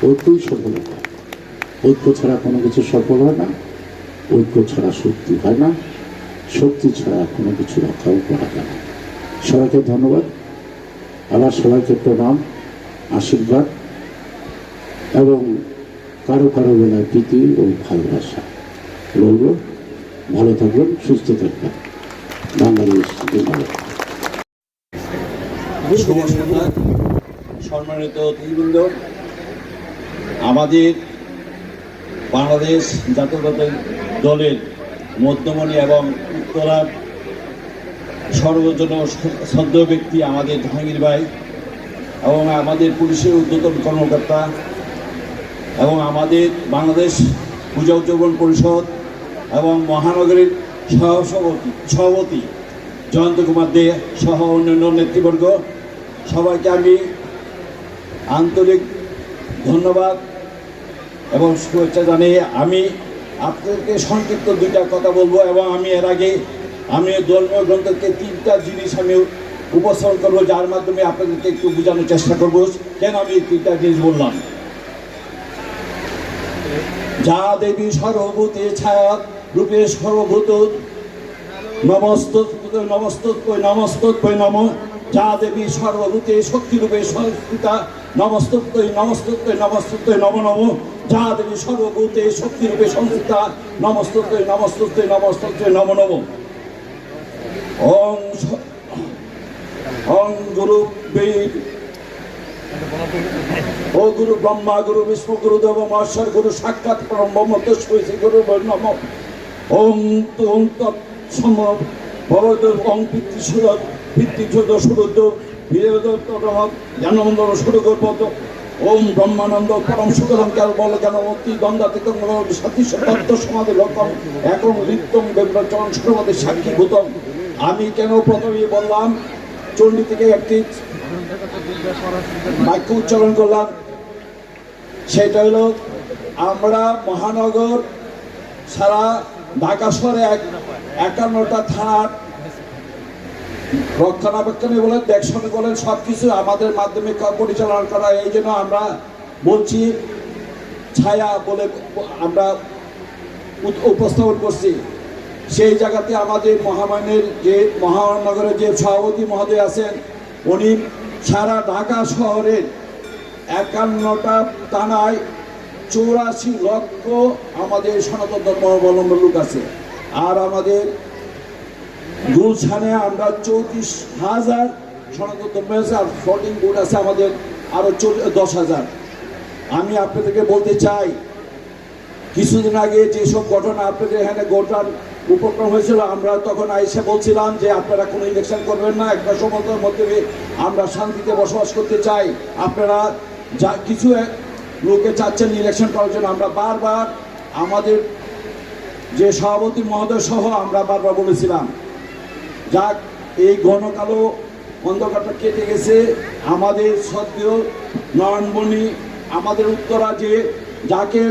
ঐক্যই সফলতা। ঐক্য ছাড়া কোনো কিছু সফল হয় না, ঐক্য ছাড়া শক্তি হয় না, শক্তি ছাড়া কোনো কিছু রক্ষাও করা যায় না। সবাইকে ধন্যবাদ, আবার সবাইকে প্রণাম, আশীর্বাদ এবং কারো কারো বেলায় প্রীতি ও ভালোবাসা রইল। ভালো থাকবেন, সুস্থ থাকবেন। বাংলাদেশ জিন্দাবাদ। শুভ সন্ধ্যা, সম্মানিত অতিথিবৃন্দ। আমাদের বাংলাদেশ জাতীয়তাবাদী দলের মধ্যমণি এবং উত্তরার সর্বজন শ্রদ্ধেয় ব্যক্তি আমাদের জাহাঙ্গীর ভাই এবং আমাদের পুলিশের ঊর্ধ্বতন কর্মকর্তা এবং আমাদের বাংলাদেশ পূজা উদযাপন পরিষদ এবং মহানগরীর সভাপতি জয়ন্ত কুমার দে সহ অন্যান্য নেতৃবর্গ, সবাইকে আমি আন্তরিক ধন্যবাদ এবং শুভেচ্ছা জানিয়ে আমি আপনাদেরকে সংক্ষিপ্ত দুইটা কথা বলবো। এবং আমি এর আগে আমি ধর্মীয় গ্রন্থ থেকে 3টা জিনিস আমি উপস্থাপন করবো, যার মাধ্যমে আপনাদেরকে একটু বোঝানোর চেষ্টা করবো কেন আমি 3টা জিনিস বললাম। যা দেবী সর্বভূতে ছায়া রূপে সর্বভূত নমস্তৎপৈ নমস্তৎপৈ নমস্তৎপৈ নম। যা দেবী সর্বভূতে শক্তিরূপে সংস্কৃতা নমস্তৎপৈ নমস্তৎপৈ নমস্তৎপৈ নম নম। যা দেবী সর্বভূতে শক্তিরূপে সংস্কৃতা নমস্তৎপৈ নমস্তৎপৈ নমস্তৎপৈ নম নম। ওং গুরু বেদ ও গুরু ব্রহ্মা গুরু বিষ্ণু গুরু দেব মহেশ্বর গুরু সাক্ষাৎ পরম ব্রহ্ম তস্मै শ্রী গুরু নম। ওং তুং তৎসম ভবত ওং পিতৃসুরত পিতৃযুত সুরুদ্ধ বীরদত্তরম জ্ঞানমন্ডল সুরগর্ভত। ওম ব্রহ্মানন্দ পরম সুখদম কেল বল জ্ঞানমূর্তি দ্বন্দ্বাতীতং সতীশ তত্ত্ব সমাধি লক্ষম একং ঋত্তং বেব্রচরণ সর্বদে সাক্ষী ভূতম। আমি কেন প্রথমেই বললাম, চণ্ডী থেকে একটি বাক্য উচ্চারণ করলাম, সেটা হলো আমরা মহানগর সারা ঢাকা শহরে 51টা থানার রক্ষণাবেক্ষণে বলেন, দেখশনে বলেন, সব কিছু আমাদের মাধ্যমে পরিচালনা করা। এই জন্য আমরা বলছি ছায়া বলে আমরা উপস্থাপন করছি। সেই জায়গাতে আমাদের মহানগরের যে সভাপতি মহোদয় আছেন, উনি সারা ঢাকা শহরের 51টা থানায় 84 লক্ষ আমাদের সনাতন ধর্মাবলম্বী লোক আছে। আর আমাদের গুলশানে আমরা 34,000 সনাতন ধর্ম আছে, আর ফ্লোটিং বোর্ড আছে আমাদের আরো 10,000। আমি আপনাদেরকে বলতে চাই, কিছুদিন আগে যেসব ঘটনা আপনাদের এখানে উপক্রম হয়েছিল, আমরা তখন এসে বলছিলাম যে আপনারা কোনো ইলেকশন করবেন না, একটা সমতার মধ্যে আমরা শান্তিতে বসবাস করতে চাই। আপনারা যা কিছু লোকে চাচ্ছেন ইলেকশন করার জন্য, আমরা বারবার আমাদের যে সভাপতি মহোদয় সহ আমরা বারবার বলেছিলাম যাক এই ঘন কালো অন্ধকারটা কেটে গেছে। আমাদের সদ্য নয়নমণি, আমাদের উত্তরা যে যাকে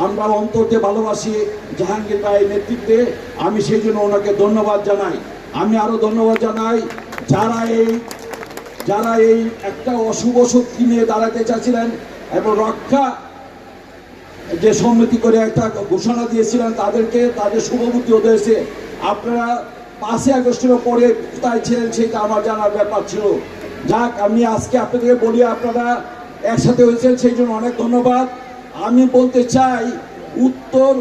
আমরা অন্তর দিয়ে ভালোবাসি, জাহাঙ্গীর ভাইয়ের নেতৃত্বে, আমি সেই জন্য ওনাকে ধন্যবাদ জানাই। আমি আরও ধন্যবাদ জানাই যারা এই একটা অশুভ শক্তি নিয়ে দাঁড়াতে চাচ্ছিলেন এবং রক্ষা যে সম্মতি করে একটা ঘোষণা দিয়েছিলেন তাদেরকে, তাদের শুভবুদ্ধি হয়েছে। আপনারা 5ই আগস্টের পরে কোথায় ছিলেন সেটা আমার জানার ব্যাপার ছিল। যাক, আমি আজকে আপনাদেরকে বলি আপনারা একসাথে হয়েছেন সেই জন্য অনেক ধন্যবাদ। আমি বলতে চাই উত্তর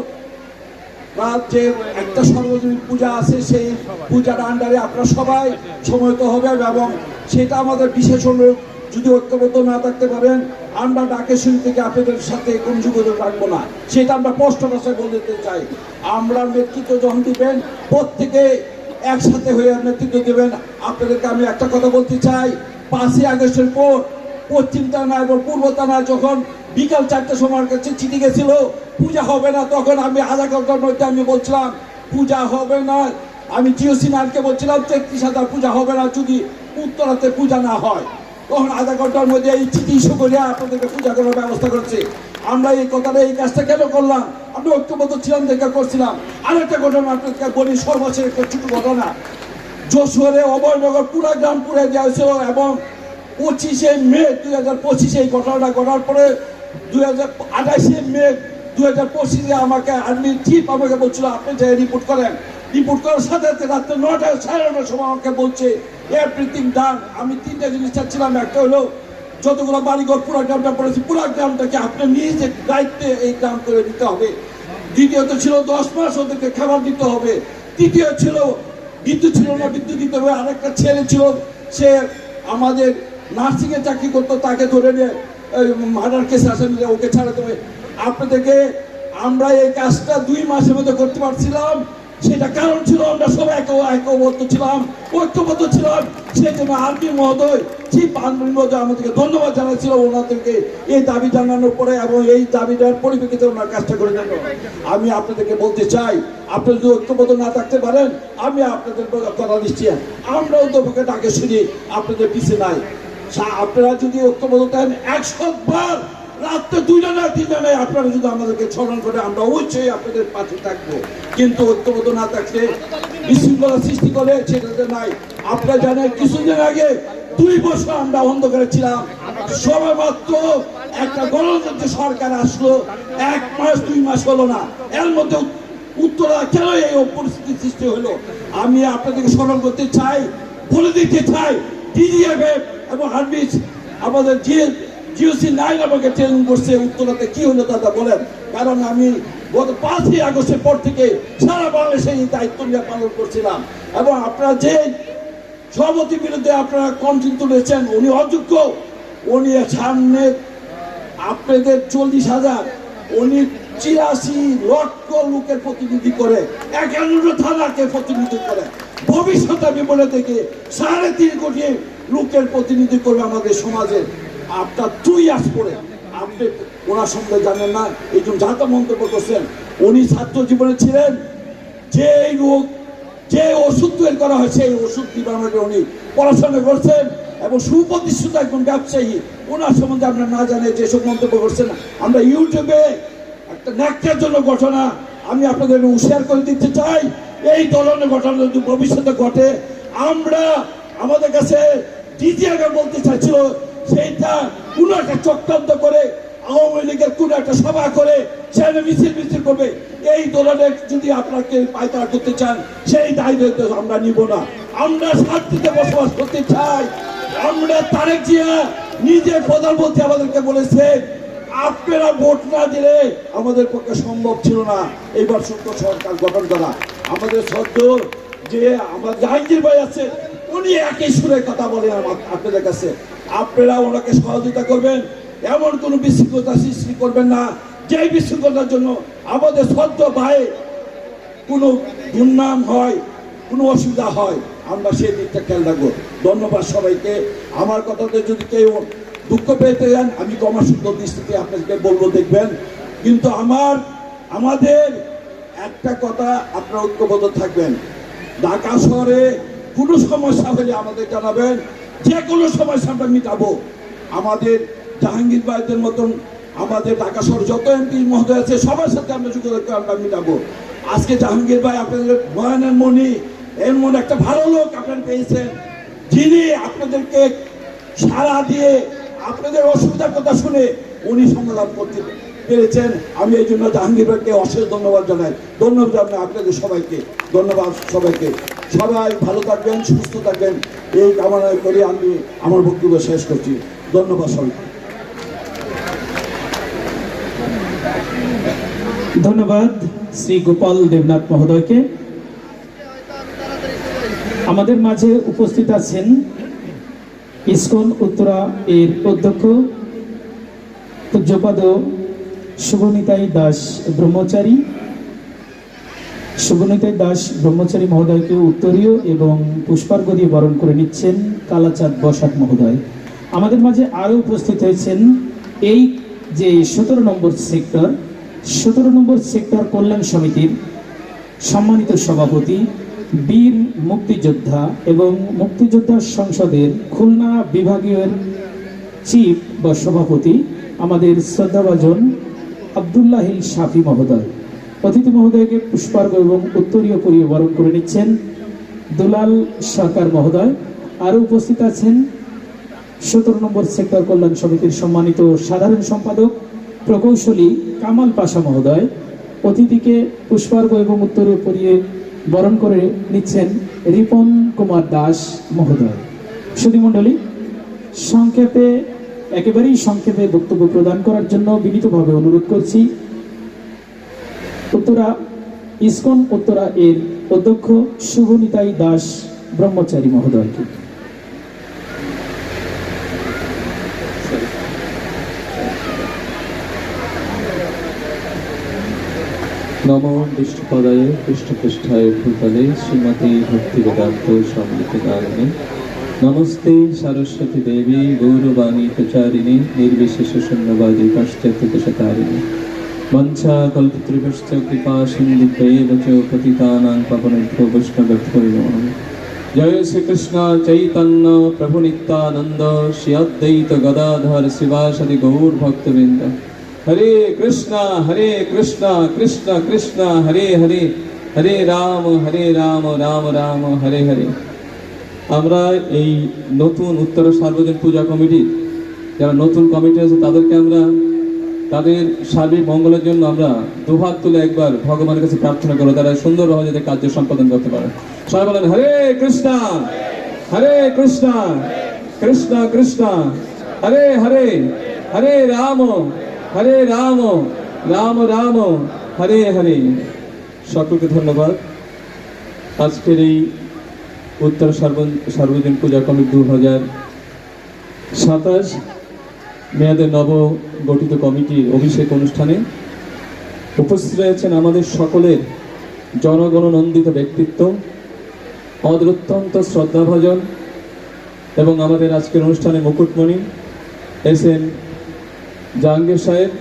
যে একটা সর্বজনীন পূজা আছে, সেই পূজার আন্ডারে আপনারা সবাই সমবেত হবেন এবং সেটা আমাদের বিশেষ অনুরোধ, যদি ঐক্যবদ্ধ না থাকতে পারেন আমরা ডাকেশ্বরী থেকে আপনাদের সাথে কোন যোগাযোগ রাখবো না, সেটা আমরা স্পষ্ট ভাষায় বলতে চাই। আমরা নেতৃত্ব যখন দিবেন প্রত্যেকে একসাথে হয়ে নেতৃত্ব দেবেন। আপনাদেরকে আমি একটা কথা বলতে চাই, 5ই আগস্টের পর পশ্চিম থানা এবং পূর্ব থানায় যখন বিকাল 4টার সময় কাছে চিঠি গেছিল পূজা হবে না, তখন আমি আধা ঘন্টার মধ্যে আমি বলছিলাম পূজা হবে না। আমি জিওসি নারকে বলছিলাম 33,000 পূজা হবে না যদি উত্তরাতে পূজা না হয়। তখন আধা ঘন্টার মধ্যে এই চিঠি ইস্যু করে আপনাদেরকে পূজা করার ব্যবস্থা করছে। আমরা এই কথাটা এই কাজটা কেন করলাম, আমি ঐক্যবদ্ধ ছিলাম দেখে করছিলাম। আরেকটা ঘটনা আপনাদেরকে বলি, সর্বশেষ একটা ছোট ঘটনা। যশোরে অভয়নগর পুরা গ্রাম পুড়ে দেওয়া হয়েছিল এবং 25শে মে 2025 এই ঘটনাটা ঘটার পরে 28শে মে 2025 আমাকে আর্মির চিফ আমাকে বলছিল আপনি যে রিপোর্ট করেন। রিপোর্ট করার সাথে সাথে রাত্রে 9টা সাড়ে 9টার সময় আমাকে বলছে এভরিথিং ডান। আমি 3টা জিনিস চাচ্ছিলাম, একটা হলো যতগুলো বাড়িঘর পুরো গ্রামটা পড়েছে পুরো গ্রামটাকে আপনি নিজে দায়িত্বে এই গ্রাম করে দিতে হবে। দ্বিতীয়ত ছিল 10 মাস ওদেরকে খাবার দিতে হবে। তৃতীয় ছিল বিদ্যুৎ ছিল না, বিদ্যুৎ দিতে হবে। আরেকটা ছেলে ছিল সে আমাদের নার্সিংয়ে চাকরি করতো, তাকে ধরে নিয়ে মার্ডার কেস আসামি ওকে ছাড়াতে হবে। আপনাদেরকে আমরা এই কাজটা 2 মাসের মধ্যে করতে পারছিলাম, সেটা কারণ ছিল আমরা সবাই ঐক্যবদ্ধ ছিলাম। সেই জন্য আর্মি মহোদয়, চিফ আর্মি মহোদয় আমাদেরকে ধন্যবাদ জানাচ্ছিল ওনাদেরকে এই দাবি জানানোর পরে এবং এই দাবিটার পরিপ্রেক্ষিতে ওনার কাজটা করে দেন। আমি আপনাদেরকে বলতে চাই আপনারা যদি ঐক্যবদ্ধ না থাকতে পারেন আমি আপনাদের কথা দিচ্ছি, আমরা অন্তপক্ষে ডাকে শুনি আপনাদের পিছিয়ে নাই। আপনারা যদি ঐক্যবদ্ধ থাকেন 100 বার রাত্রে 2টা না 3টা নাই আপনারা যদি আমাদেরকে স্মরণ করে আমরা অবশ্যই আপনাদের পাশে থাকবো। কিন্তু ঐক্যবদ্ধ না থাকলে বিশৃঙ্খলা সৃষ্টি করে সেটাতে নাই। আপনারা জানেন কিছুদিন আগে 2 বছর আমরা অন্ধকারে ছিলাম, সবে মাত্র একটা গণতন্ত্র সরকার আসলো, 1 মাস 2 মাস হলো না, এর মধ্যে উত্তরা কেন এই পরিস্থিতি সৃষ্টি হলো আমি আপনাদেরকে স্মরণ করতে চাই, বলে দিতে চাই। ডিজিএফএফ এবং আর্মিস আমাদের জিওসি 9 আমাকে ট্রেনিং করছে উত্তরাতে কি হলো দাদা বলেন। কারণ আমি গত 5ই আগস্টের পর থেকে সারা বাংলাদেশে এই দায়িত্ব নিয়ে পালন করছিলাম এবং আপনারা যে সভাপতির বিরুদ্ধে আপনারা কমপ্লেন তুলেছেন উনি অযোগ্য। উনি সামনে আপনাদের 40,000 উনি 83 লক্ষ লোকের প্রতিনিধি করে, 51 থানাকে প্রতিনিধি করে। ভবিষ্যতে আমি বলে থেকে 3.5 কোটি লোকের প্রতিনিধি করবে আমাদের সমাজে। আপনার 2 ইয়ার্স পরে আপনি ওনার সঙ্গে জানেন না, এই জন্য যা তা মন্তব্য করছেন। উনি ছাত্র জীবনে ছিলেন, যে রোগ যে ওষুধ তৈরি করা হয় সেই ওষুধ ডিপার্টমেন্টে উনি পড়াশোনা করছেন এবং সুপ্রতিষ্ঠিত একজন ব্যবসায়ী। ওনার সম্বন্ধে আমরা না জানে যেসব মন্তব্য করছেন, আমরা ইউটিউবে একটা ন্যাক্তার জন্য ঘটনা আমি আপনাদের শেয়ার করে দিতে চাই। এই ধরনের ঘটনা যদি ভবিষ্যতে ঘটে আমরা আমাদের কাছে দ্বিতীয়বার বলতে চাইছিল সেইটা কোনো একটা চক্রান্ত করে আওয়ামী লীগের কোনো একটা সভা করে সেখানে মিছিল করবে। এই ধরনের যদি আপনাকে পায়তারা করতে চান সেই দায়িত্ব আমরা নিব না। আমরা শান্তিতে বসবাস করতে চাই। আমরা তারেক জিয়া নিজে প্রধানমন্ত্রী আমাদেরকে বলেছে আপনারা ভোট না দিলে আমাদের পক্ষে সম্ভব ছিল না এইবার সত্য সরকার গঠন করা। আমাদের সদ্য যে আমার জাহাঙ্গীর ভাই আছে উনি একই সুরে কথা বলেন আপনাদের কাছে, আপনারা ওনাকে সহযোগিতা করবেন, এমন কোনো বিশৃঙ্খলতা সৃষ্টি করবেন না যে বিশৃঙ্খলার জন্য আমাদের সদ্য ভাই কোনো দুর্নাম হয়, কোনো অসুবিধা হয়, আমরা সেই দিকটা খেয়াল রাখবো। ধন্যবাদ সবাইকে। আমার কথাতে যদি কেউ দুঃখ পেতে যান, আমি ক্ষমাসুন্দর দৃষ্টিতে আপনাদেরকে বলবো, দেখবেন। কিন্তু আমাদের একটা কথা, আপনারা ঐক্যবদ্ধ থাকবেন। ঢাকা শহরে কোনো সমস্যা হলে আমাদের জানাবেন, যে কোনো সমস্যা আমরা মিটাবো। আমাদের জাহাঙ্গীর ভাইদের মতন আমাদের ঢাকা শহরে যত এমপি মহোদয় আছে, সবার সাথে আমরা যোগাযোগ করে আমরা মিটাবো। আজকে জাহাঙ্গীর ভাই আপনাদের নয়নের মণি, এমন একটা ভালো লোক আপনারা পেয়েছেন, যিনি আপনাদেরকে সাড়া দিয়ে আপনাদের অসুবিধার কথা শুনে উনি সমাধান করতে পেরেছেন। আমি এই জন্য জাহাঙ্গীর ভাইকে অশেষ ধন্যবাদ জানাই। ধন্যবাদ জানাই আপনাদের সবাইকে। ধন্যবাদ সবাইকে। সবাই ভালো থাকবেন, সুস্থ থাকবেন, এই কামনা করে আমি আমার বক্তব্য শেষ করছি। ধন্যবাদ সবাইকে। ধন্যবাদ শ্রী গোপাল দেবনাথ মহোদয়কে। আমাদের মাঝে উপস্থিত আছেন ইসকন উত্তরা এর অধ্যক্ষ পূজ্যপাদ শুভনিতাই দাস ব্রহ্মচারী। শুভনিতাই দাস ব্রহ্মচারী মহোদয়কে উত্তরীয় এবং পুষ্পার্ঘ্য দিয়ে বরণ করে নিচ্ছেন কালাচাঁদ বসাক মহোদয়। আমাদের মাঝে আরও উপস্থিত হয়েছেন এই যে 17 নম্বর সেক্টর কল্যাণ সমিতির সম্মানিত সভাপতি, বীর মুক্তিযোদ্ধা এবং মুক্তিযোদ্ধা সংসদের খুলনা বিভাগীয় চিফ বা সভাপতি আমাদের শ্রদ্ধাভাজন আব্দুল্লাহিল শাফি মহোদয়। অতিথি মহোদয়কে পুষ্পার্ঘ্য এবং উত্তরীয় পরিয়ে বরণ করে নিচ্ছেন দুলাল সরকার মহোদয়। আরও উপস্থিত আছেন 17 নম্বর সেক্টর কল্যাণ সমিতির সম্মানিত সাধারণ সম্পাদক প্রকৌশলী কামাল পাশা মহোদয়। অতিথিকে পুষ্পার্ঘ্য এবং উত্তরীয় পরিয়ে বরণ করে নিচ্ছেন রিপন কুমার দাস মহোদয়। সুধীমণ্ডলী, একেবারেই সংক্ষেপে বক্তব্য প্রদান করার জন্য বিনীতভাবে অনুরোধ করছি ইসকন উত্তরা এর অধ্যক্ষ শুভনিতাই দাস ব্রহ্মচারী মহোদয়কে। নমো বিষ্ণুপদায় কৃষ্ণপৃষ্ঠায় ভূতলে শ্রীমতী ভক্তি বেদান্ত সমৃতকারিণী নমস্তে সরস্বতী দেবী গৌরবাণী প্রচারিণী নির্বিশেষ শূন্যবাদী পাশ্চাত্যতারিণী মঞ্চা কল্পতৃভশ্চ কৃপা সিন্ধুভ্যেব চ পতিতানাং পাবনেভ্যো বৈষ্ণবেভ্যো নমঃ। জয় শ্রীকৃষ্ণ চৈতন্য প্রভু নিত্যানন্দ শ্রী অদ্বৈত গদাধর শিবাসাদি গৌর ভক্তবৃন্দ। হরে কৃষ্ণ কৃষ্ণ কৃষ্ণ হরে হরে, হরে রাম রাম রাম হরে হরে। আমরা এই নতুন উত্তর সার্বজনীন পূজা কমিটি, যারা নতুন কমিটি আছে তাদেরকে আমরা তাদের সার্বিক মঙ্গলের জন্য আমরা দুহাত তুলে একবার ভগবানের কাছে প্রার্থনা করবো, তারা সুন্দরভাবে যাতে কার্য সম্পাদন করতে পারে। সবাই বলেন হরে কৃষ্ণ কৃষ্ণ কৃষ্ণ হরে হরে, হরে রাম রাম রাম হরে হরে। সকলকে ধন্যবাদ। আজকের এই উত্তর সার্বজনীন পূজা কমিটি 2027 মেয়াদের নব গঠিত কমিটির অভিষেক অনুষ্ঠানে উপস্থিত রয়েছেন আমাদের সকলের জনগণনন্দিত ব্যক্তিত্ব, আমাদের অত্যন্ত শ্রদ্ধাভাজন এবং আমাদের আজকের অনুষ্ঠানে মুকুটমণি এসএন জাহাঙ্গীর সাহেব।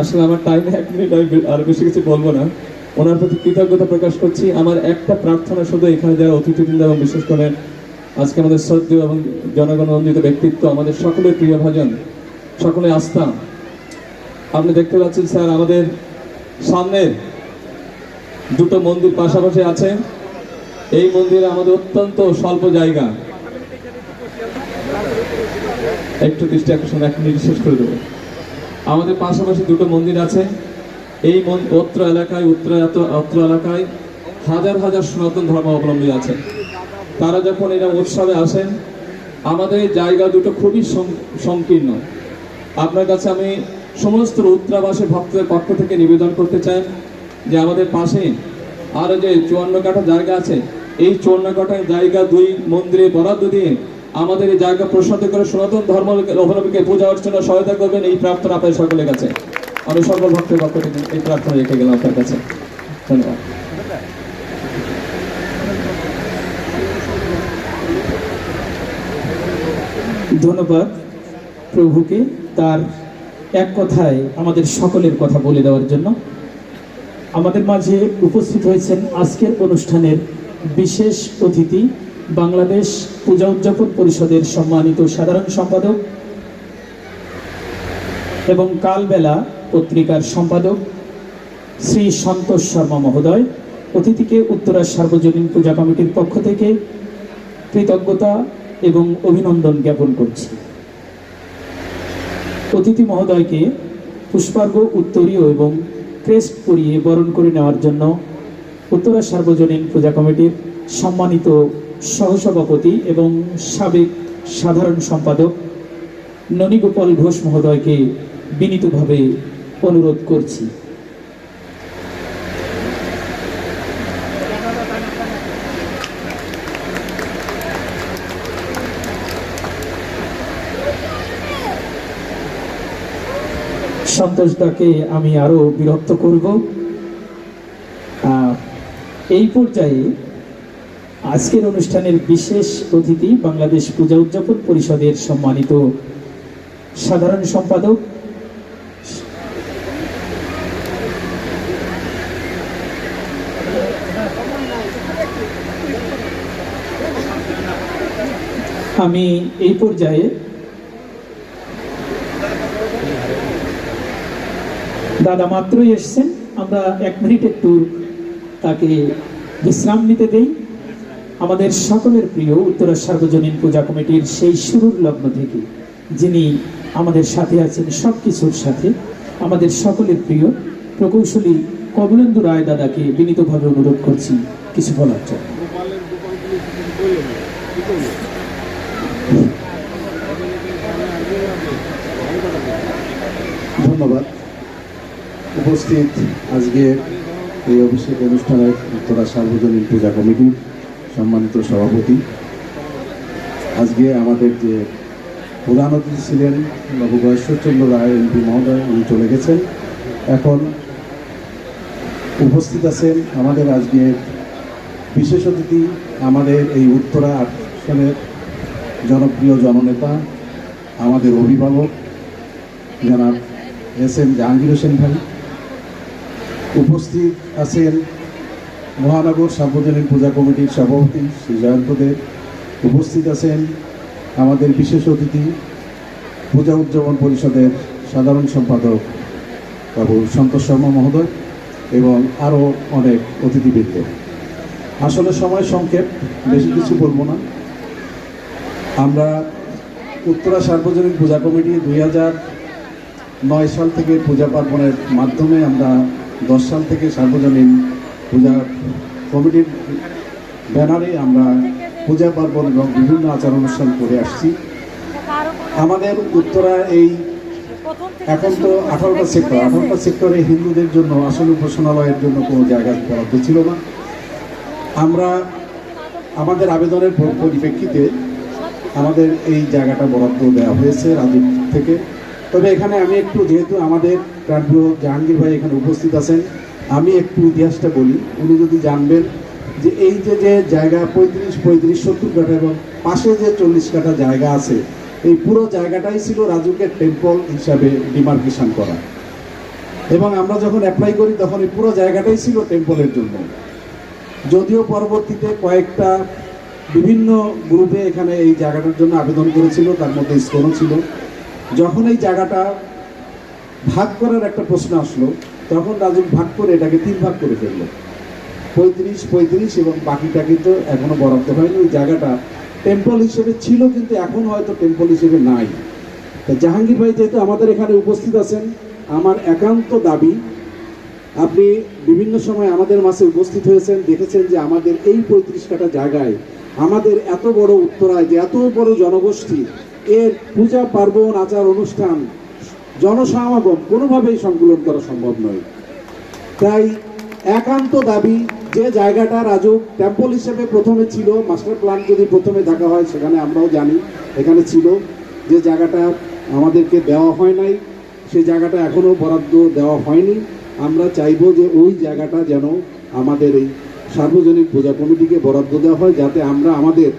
আসলে আমার টাইমে 1 মিনিট, আমি আর বেশি কিছু বলবো না। ওনার প্রতি কৃতজ্ঞতা প্রকাশ করছি। আমার একটা প্রার্থনা শুধু, এখানে যারা অতিথিবৃন্দ এবং বিশেষ করে আজকে আমাদের শ্রদ্ধেয় এবং জনগণনন্দিত ব্যক্তিত্ব, আমাদের সকলের প্রিয় ভাজন, সকলে আস্থা, আপনি দেখতে পাচ্ছেন স্যার আমাদের সামনের দুটো মন্দির পাশাপাশি আছে। এই মন্দিরে আমাদের অত্যন্ত স্বল্প জায়গা, একটু দৃষ্টি আকর্ষণ 1 মিনিট শেষ করে দেবো। আমাদের পাশাপাশি দুটো মন্দির আছে। এই অত্র এলাকায় হাজার হাজার সনাতন ধর্মাবলম্বী আছে। তারা যখন এরা উৎসবে আসেন, আমাদের এই জায়গা দুটো খুবই সংকীর্ণ। আপনার কাছে আমি সমস্ত উত্তরাবাসী ভক্তদের পক্ষ থেকে নিবেদন করতে চাই যে আমাদের পাশে আরও যে 54 কাঠা জায়গা আছে, এই 54 কাঠা জায়গা 2 মন্দিরে বরাদ্দ দিয়ে আমাদের এই জায়গা প্রসারিত করে সনাতন ধর্ম অবলম্বীকে পূজা অর্চনা সহায়তা করবেন, এই প্রার্থনা আপনাদের সকলের কাছে। আমি সকল ভক্তের পক্ষ থেকে এই প্রার্থনা রেখে গেলাম আপনার কাছে। ধন্যবাদ। ধন্যবাদ প্রভুকে তার এক কথায় আমাদের সকলের কথা বলে দেওয়ার জন্য। আমাদের মাঝে উপস্থিত হয়েছেন আজকের অনুষ্ঠানের বিশেষ অতিথি, বাংলাদেশ পূজা উদযাপন পরিষদের সম্মানিত সাধারণ সম্পাদক এবং কালবেলা পত্রিকার সম্পাদক শ্রী সন্তোষ শর্মা মহোদয়। অতিথিকে উত্তরা সার্বজনীন পূজা কমিটির পক্ষ থেকে কৃতজ্ঞতা এবং অভিনন্দন জ্ঞাপন করছি। অতিথি মহোদয়কে পুষ্পার্ঘ্য, উত্তরীয় এবং ক্রেস্ট পরিয়ে বরণ করে নেওয়ার জন্য উত্তরা সার্বজনীন পূজা কমিটির সম্মানিত সহসভাপতি এবং সাবেক সাধারণ সম্পাদক ননীগোপাল ঘোষ মহোদয়কে বিনীতভাবে অনুরোধ করছি। সন্তোষ দাকে আমি আরো বিরক্ত করব। এই পর্যায়ে আজকের অনুষ্ঠানের বিশেষ অতিথি, বাংলাদেশ পূজা উদযাপন পরিষদের সম্মানিত সাধারণ সম্পাদক আমি এই পর্যায়ে দাদা মাত্রই এসছেন, আমরা 1 মিনিট একটু তাকে বিশ্রাম নিতে দেই। আমাদের সকলের প্রিয় উত্তরা সার্বজনীন পূজা কমিটির সেই শুরুর লগ্ন থেকে যিনি আমাদের সাথে আছেন সব কিছুর সাথে, আমাদের সকলের প্রিয় প্রকৌশলী কমলেন্দু রায় দাদাকে বিনীতভাবে অনুরোধ করছি কিছু বলার জন্য। ধন্যবাদ। উপস্থিত আজকে এই অভিষেক অনুষ্ঠানের উত্তরা সার্বজনীন পূজা কমিটির সম্মানিত সভাপতি, আজকে আমাদের যে প্রধান অতিথি ছিলেন বাবু ঈশ্বরচন্দ্র রায় এমপি মহোদয়, উনি চলে গেছেন। এখন উপস্থিত আছেন আমাদের আজকে বিশেষ অতিথি, আমাদের এই উত্তরা আসনের জনপ্রিয় জননেতা, আমাদের অভিভাবক জনাব এস.এম. জাহাঙ্গীর হোসেন ভাই। উপস্থিত আছেন মহানগর সার্বজনীন পূজা কমিটির সভাপতি শ্রী জয়ন্ত দেব। উপস্থিত আছেন আমাদের বিশেষ অতিথি, পূজা উদযাপন পরিষদের সাধারণ সম্পাদক বাবু সন্তোষ শর্মা মহোদয় এবং আরও অনেক অতিথিবৃন্দ। আসলে সময় সংক্ষেপ, বেশি কিছু বলবো না। আমরা উত্তরা সার্বজনীন পূজা কমিটি 2009 সাল থেকে পূজা পার্বণের মাধ্যমে আমরা 10 সাল থেকে সার্বজনীন পূজা কমিটির ব্যানারে আমরা পূজা পার্বণ এবং বিভিন্ন আচার অনুষ্ঠান করে আসছি। আমাদের উত্তরা এই এখন তো 18টা সেক্টরে হিন্দুদের জন্য আসল উপাসনালয়ের জন্য কোনো জায়গা বরাদ্দ ছিল না। আমরা আমাদের আবেদনের পরিপ্রেক্ষিতে আমাদের এই জায়গাটা বরাদ্দ দেওয়া হয়েছে রাজ্য থেকে। তবে এখানে আমি একটু, যেহেতু আমাদের প্রাণপ্রিয় জাহাঙ্গীর ভাই এখানে উপস্থিত আছেন, আমি একটু ইতিহাসটা বলি। উনি যদি জানবেন যে এই যে জায়গা 35-70 কাঠা এবং পাশে যে 40 কাঠা জায়গা আছে, এই পুরো জায়গাটাই ছিল রাজুকের টেম্পল হিসাবে ডিমার্কেশন করা। এবং আমরা যখন অ্যাপ্লাই করি তখন এই পুরো জায়গাটাই ছিল টেম্পলের জন্য। যদিও পরবর্তীতে কয়েকটা বিভিন্ন গ্রুপে এখানে এই জায়গাটার জন্য আবেদন করেছিল, তার মধ্যে ইসকনও ছিল। যখন এই জায়গাটা ভাগ করার একটা প্রশ্ন আসলো, তখন রাজুক ভাগ করে এটাকে 3 ভাগ করে ফেললো, 35 এবং বাকিটা কিন্তু এখনো বরাদ্দ হয়নি। ওই জায়গাটা টেম্পল হিসেবে ছিল, কিন্তু এখন হয়তো টেম্পল হিসেবে নাই। তা জাহাঙ্গীর ভাই যেহেতু আমাদের এখানে উপস্থিত আছেন, আমার একান্ত দাবি, আপনি বিভিন্ন সময় আমাদের মাঝে উপস্থিত হয়েছেন, দেখেছেন যে আমাদের এই 35 কাঠা জায়গায় আমাদের এত বড় উত্তরায় যে এত বড় জনগোষ্ঠী, এর পূজা পার্বণ আচার অনুষ্ঠান জনসমাগম কোনোভাবেই সংকুলন করা সম্ভব নয়। তাই একান্ত দাবি, যে জায়গাটা রাজুক টেম্পল হিসেবে প্রথমে ছিল, মাস্টার প্ল্যান যদি প্রথমে দেখা হয় সেখানে আমরাও জানি এখানে ছিল, যে জায়গাটা আমাদেরকে দেওয়া হয় নাই, সেই জায়গাটা এখনও বরাদ্দ দেওয়া হয়নি। আমরা চাইবো যে ওই জায়গাটা যেন আমাদের এই সার্বজনীন পূজা কমিটিকে বরাদ্দ দেওয়া হয়, যাতে আমরা আমাদের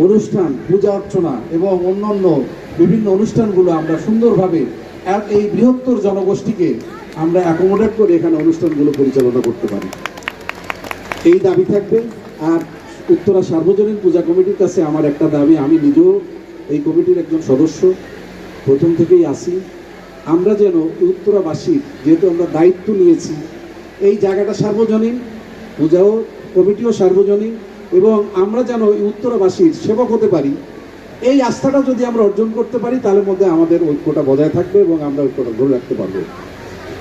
অনুষ্ঠান, পূজা অর্চনা এবং অন্যান্য বিভিন্ন অনুষ্ঠানগুলো আমরা সুন্দরভাবে এই বৃহত্তর জনগোষ্ঠীকে আমরা অ্যাকোমোডেট করে এখানে অনুষ্ঠানগুলো পরিচালনা করতে পারি, এই দাবি থাকবে। আর উত্তরা সার্বজনীন পূজা কমিটির কাছে আমার একটা দাবি, আমি নিজেও এই কমিটির একজন সদস্য, প্রথম থেকেই আসি। আমরা যেন উত্তরাবাসীর, যেহেতু আমরা দায়িত্ব নিয়েছি, এই জায়গাটা সার্বজনীন, পূজাও কমিটিও সার্বজনীন, এবং আমরা যেন এই উত্তরাবাসীর সেবক হতে পারি, এই আস্থাটা যদি আমরা অর্জন করতে পারি, তাহলে মধ্যে আমাদের ঐক্যটা বজায় থাকবে এবং আমরা ঐক্যটা ধরে রাখতে পারবো।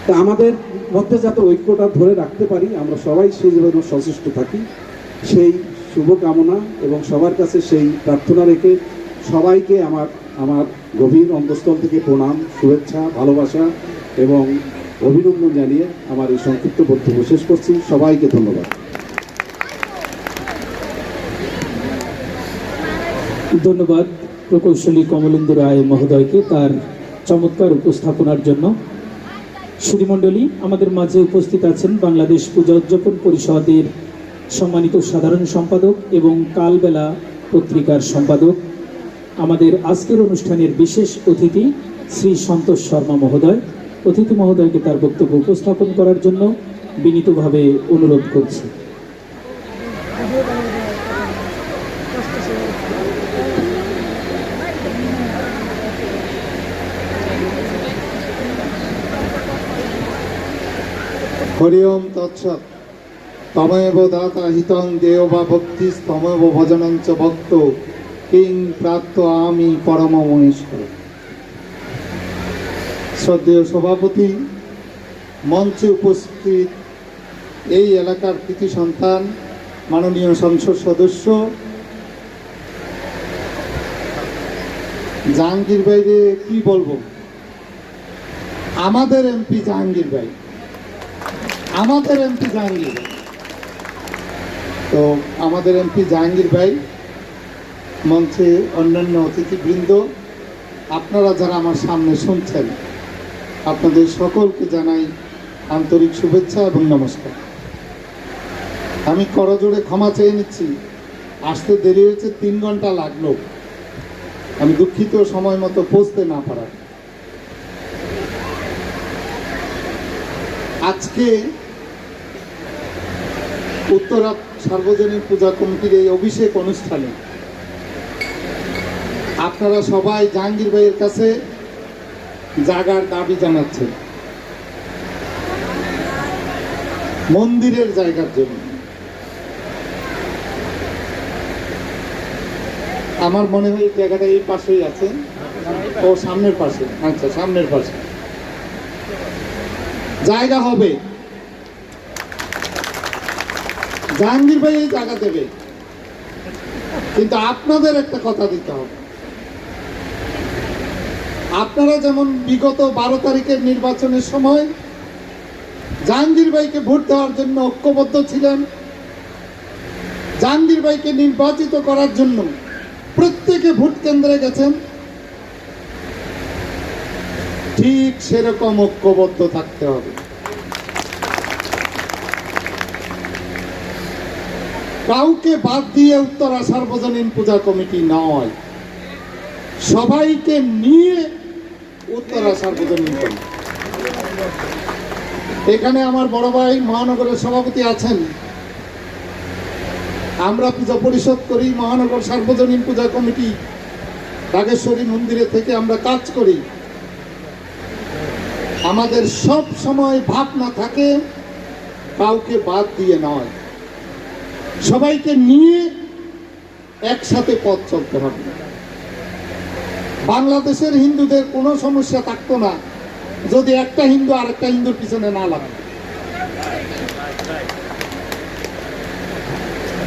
তা আমাদের মধ্যে যাতে ঐক্যটা ধরে রাখতে পারি, আমরা সবাই সেই জন্য সচেষ্ট থাকি, সেই শুভকামনা এবং সবার কাছে সেই প্রার্থনা রেখে সবাইকে আমার গভীর অন্তঃস্থল থেকে প্রণাম, শুভেচ্ছা, ভালোবাসা এবং অভিনন্দন জানিয়ে আমার এই সংক্ষিপ্ত বক্তব্য শেষ করছি। সবাইকে ধন্যবাদ। ধন্যবাদ প্রকৌশলী কমলেন্দু রায় মহোদয়কে তার চমৎকার উপস্থাপনার জন্য। সুধীমণ্ডলী, আমাদের মাঝে উপস্থিত আছেন বাংলাদেশ পূজা উদযাপন পরিষদের সম্মানিত সাধারণ সম্পাদক এবং কালবেলা পত্রিকার সম্পাদক, আমাদের আজকের অনুষ্ঠানের বিশেষ অতিথি শ্রী সন্তোষ শর্মা মহোদয়। অতিথি মহোদয়কে তার বক্তব্য উপস্থাপন করার জন্য বিনীতভাবে অনুরোধ করছি। হরি ওম তৎসৎ। তমেব দাতা হিতং দেয় বা ভক্তি তমেব ভজনঞ্চ ভক্ত কিং প্রাপ্ত আমি পরম মহেশ্বর। শ্রদ্ধেয় সভাপতি, মঞ্চে উপস্থিত এই এলাকার কৃতি সন্তান, মাননীয় সংসদ সদস্য জাহাঙ্গীর ভাইরে কি বলবো, আমাদের এমপি জাহাঙ্গীর ভাই, আমাদের এমপি জাহাঙ্গীর। তো আমাদের এমপি জাহাঙ্গীর ভাই, মঞ্চে অন্যান্য অতিথিবৃন্দ, আপনারা যারা আমার সামনে শুনছেন, আপনাদের সকলকে জানাই আন্তরিক শুভেচ্ছা এবং নমস্কার। আমি করজোড়ে ক্ষমা চেয়ে নিচ্ছি, আসতে দেরি হয়েছে, 3 ঘন্টা লাগলো, আমি দুঃখিত সময় মতো পৌঁছতে না পারার। আজকে উত্তরা সার্বজনীন পূজা কমিটির এই অভিষেক অনুষ্ঠানে আপনারা সবাই জাহাঙ্গীর ভাইয়ের কাছে জায়গার দাবি জানাচ্ছেন, মন্দিরের জায়গার জন্য। আমার মনে হয় জায়গাটা এই পাশেই আছে, ও সামনের পাশে, আচ্ছা সামনের পাশে জায়গা হবে। জাহাঙ্গীর ভাই এই জায়গা দেবে, কিন্তু আপনাদের একটা কথা দিতে হবে। আপনারা যেমন বিগত 12 তারিখের নির্বাচনের সময় জাহাঙ্গীর ভাইকে ভোট দেওয়ার জন্য ঐক্যবদ্ধ ছিলেন, জাহাঙ্গীর ভাইকে নির্বাচিত করার জন্য প্রত্যেকে ভোট কেন্দ্রে গেছেন, ঠিক সেরকম ঐক্যবদ্ধ থাকতে হবে। কাউকে বাদ দিয়ে উত্তরা সার্বজনীন পূজা কমিটি নয়, সবাইকে নিয়ে উত্তরা সার্বজনীন কমিটি। এখানে আমার বড় ভাই মহানগরের সভাপতি আছেন, আমরা পূজা পরিষদ করি, মহানগর সার্বজনীন পূজা কমিটি বাগেশ্বরী মন্দিরে থেকে আমরা কাজ করি। আমাদের সব সময় ভাবনা থাকে কাউকে বাদ দিয়ে নয়, সবাইকে নিয়ে একসাথে পথ চলতে হবে। বাংলাদেশের হিন্দুদের কোনো সমস্যা থাকতো না যদি একটা হিন্দু আরেকটা হিন্দুর পিছনে না লাগে।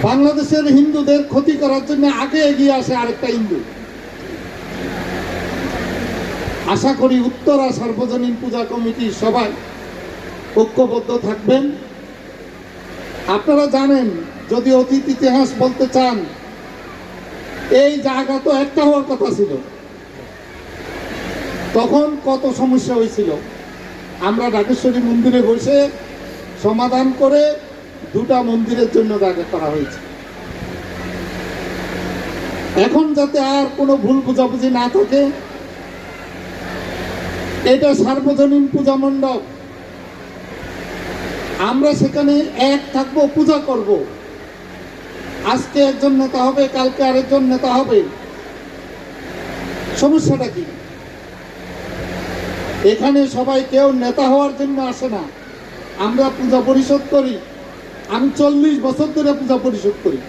বাংলাদেশের হিন্দুদের ক্ষতি করার জন্য আগে এগিয়ে আসে আরেকটা হিন্দু। আশা করি উত্তরা সার্বজনীন পূজা কমিটির সবাই ঐক্যবদ্ধ থাকবেন। আপনারা জানেন, যদি অতীত ইতিহাস বলতে চান, এই জায়গা তো একটা হওয়ার কথা ছিল, তখন কত সমস্যা হয়েছিল। আমরা ঢাকেশ্বরী মন্দিরে বসে সমাধান করে 2টা মন্দিরের জন্য জায়গা করা হয়েছে। এখন যাতে আর কোনো ভুল বোঝাবুঝি না থাকে, এটা সার্বজনীন পূজা মণ্ডপ। আমরা সেখানে এক থাকবো, পূজা করব। আজকে একজন নেতা হবে, কালকে আরেকজন নেতা হবে, সমস্যাটা কি? এখানে সবাই কেউ নেতা হওয়ার জন্য আসে না। আমরা পূজা পরিশোধ করি। আমি 40 বছর ধরে পূজা পরিশোধ করি।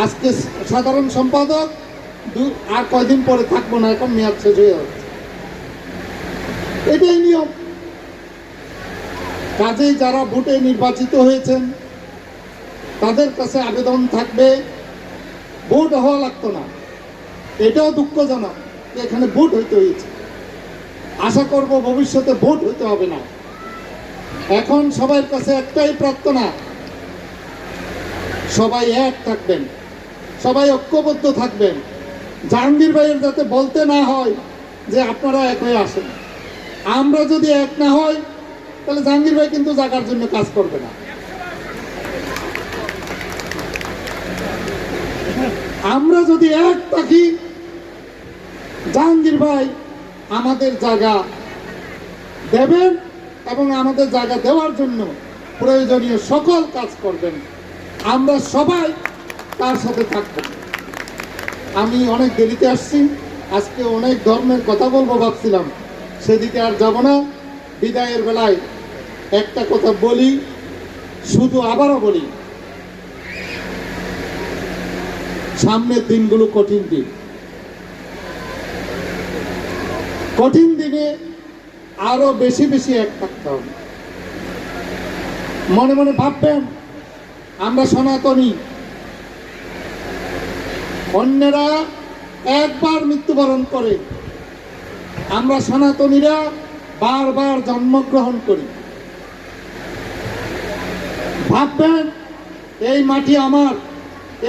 আজকে সাধারণ সম্পাদক, আর কয়দিন পরে থাকবো না, এখন মেয়াদ শেষ হয়ে যাচ্ছে। এটাই নিয়ম। কাজেই যারা ভোটে নির্বাচিত হয়েছেন তাদের কাছে আবেদন থাকবে, ভোট হওয়া লাগতো না। এটাও দুঃখজনক এখানে ভোট হইতে হয়েছে। আশা করব ভবিষ্যতে ভোট হইতে হবে না। এখন সবার কাছে একটাই প্রার্থনা, সবাই এক থাকবেন, সবাই ঐক্যবদ্ধ থাকবেন। জাহাঙ্গীর ভাইয়ের যাতে বলতে না হয় যে আপনারা এক হয়ে আসেন। আমরা যদি এক না হই তাহলে জাহাঙ্গীর ভাই কিন্তু জায়গার জন্য কাজ করবে না। আমরা যদি এক থাকি, জাহাঙ্গীর ভাই আমাদের জায়গা দেবেন এবং আমাদের জায়গা দেওয়ার জন্য প্রয়োজনীয় সকল কাজ করবেন। আমরা সবাই তার সাথে থাকব। আমি অনেক দেরিতে আসছি, আজকে অনেক ধর্মের কথা বলবো ভাবছিলাম, সেদিকে আর যাব না। বিদায়ের বেলায় একটা কথা বলি, শুধু আবারও বলি, সামনের দিনগুলো কঠিন দিন। কঠিন দিনে আরো বেশি বেশি এক থাকতে হবে। মনে মনে ভাববেন আমরা সনাতনী, অন্যেরা একবার মৃত্যুবরণ করে, আমরা সনাতনীরা বারবার জন্মগ্রহণ করি। ভাববেন এই মাটি আমার,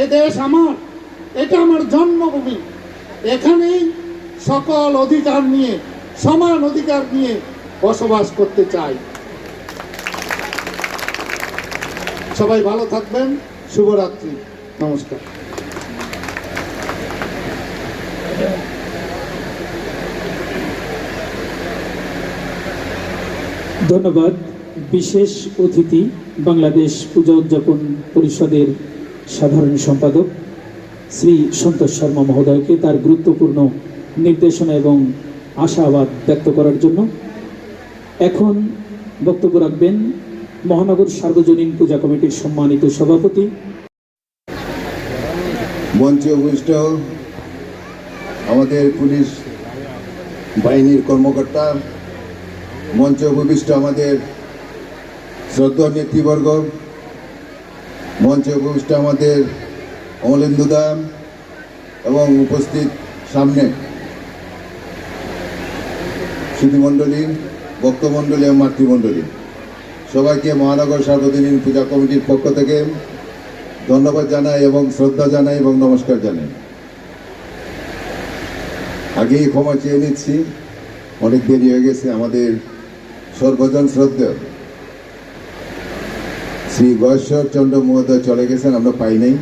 এ দেশ আমার, এটা আমার জন্মভূমি। এখানেই সকল অধিকার নিয়ে, সমান অধিকার নিয়ে বসবাস করতে চাই। সবাই ভালো থাকবেন। শুভরাত্রি, নমস্কার। ধন্যবাদ। বিশেষ অতিথি বাংলাদেশ পূজা উদযাপন পরিষদের সাধারণ সম্পাদক শ্রী সন্তোষ শর্মা মহোদয়কে তার গুরুত্বপূর্ণ নির্দেশনা এবং আশাবাদ ব্যক্ত করার জন্য। এখন বক্তব্য রাখবেন মহানগর সার্বজনীন পূজা কমিটির সম্মানিত সভাপতি, মঞ্চে উপবিষ্ট আমাদের পুলিশ বাহিনীর কর্মকর্তা, মঞ্চে উপবিষ্ট আমাদের শ্রদ্ধা নেতৃবর্গ, মঞ্চে উপবিষ্ট আমাদের অমলেন্দু দা এবং উপস্থিত সামনে সুধীমণ্ডলী, ভক্তমণ্ডলী এবং মাতৃমণ্ডলী, সবাইকে মহানগর সার্বজনীন পূজা কমিটির পক্ষ থেকে ধন্যবাদ জানাই এবং শ্রদ্ধা জানাই এবং নমস্কার জানাই। আগেই ক্ষমা চেয়ে নিচ্ছি, অনেক দেরি হয়ে গেছে। আমাদের সর্বজন শ্রদ্ধেয় শ্রী গয়েশ্বর চন্দ্র মহোদয় চলে গেছেন, আমরা পাই নাই।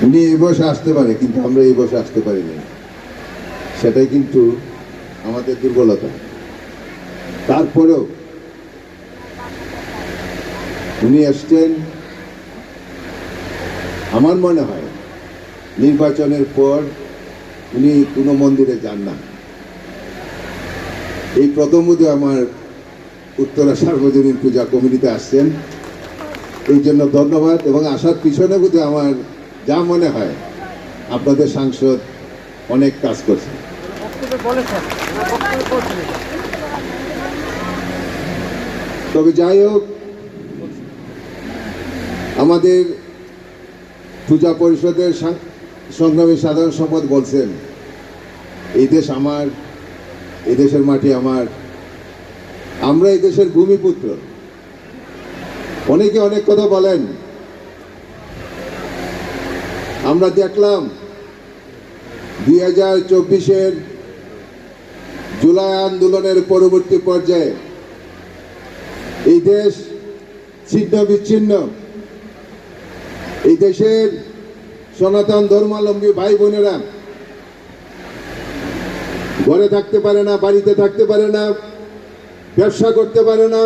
উনি এই বয়সে আসতে পারে, কিন্তু আমরা এই বয়সে আসতে পারিনি, সেটাই কিন্তু আমাদের দুর্বলতা। তারপরেও উনি আসছেন। আমার মনে হয় নির্বাচনের পর উনি কোনো মন্দিরে যান না। এই প্রথম বোধহয় আমার উত্তরা সার্বজনীন পূজা কমিটিতে আসছেন, এই জন্য ধন্যবাদ। এবং আসার পিছনে বোধহয় আমার যা মনে হয় আপনাদের সাংসদ অনেক কাজ করছে। তবে যাই হোক, আমাদের পূজা পরিষদের সংগ্রামী সাধারণ সম্পাদক বলছেন, এই দেশ আমার, এই দেশের মাটি আমার, আমরা এই দেশের ভূমিপুত্র। অনেকে অনেক কথা বলেন। আমরা দেখলাম 2024-এর জুলাই আন্দোলনের পরবর্তী পর্যায়ে এই দেশ ছিন্ন বিচ্ছিন্ন। এই দেশের সনাতন ধর্মাবলম্বী ভাই বোনেরা ঘরে থাকতে পারে না, বাড়িতে থাকতে পারে না, ব্যবসা করতে পারে না,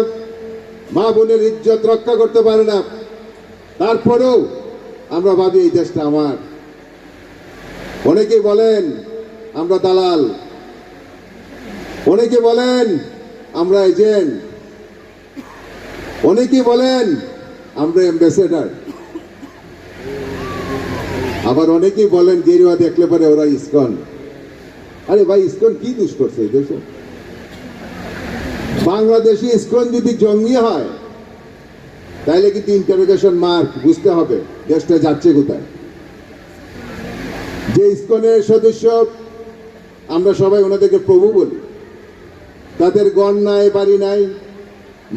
মা বোনের ইজ্জত রক্ষা করতে পারে না। তারপরেও আমরা ভাবি এই দেশটা আমার। অনেকে বলেন আমরা দালাল, অনেকে বলেন আমরা এজেন্ট, অনেকে বলেন আমরা অ্যাম্বাসেডার, আবার অনেকেই বলেন গেরুয়া দেখলে পরে ওরা ইসকন। আরে ভাই, ইসকন কি দুষ করছে এই দেশে? বাংলাদেশে ইসকন যদি জঙ্গি হয় তাহলে কিন্তু ইন্টারোগেশন মার্ক, বুঝতে হবে দেশটা যাচ্ছে কোথায়। যে ইসকনের সদস্য আমরা সবাই ওনাদেরকে প্রভু বলি, তাদের গণ নাই, বাড়ি নাই,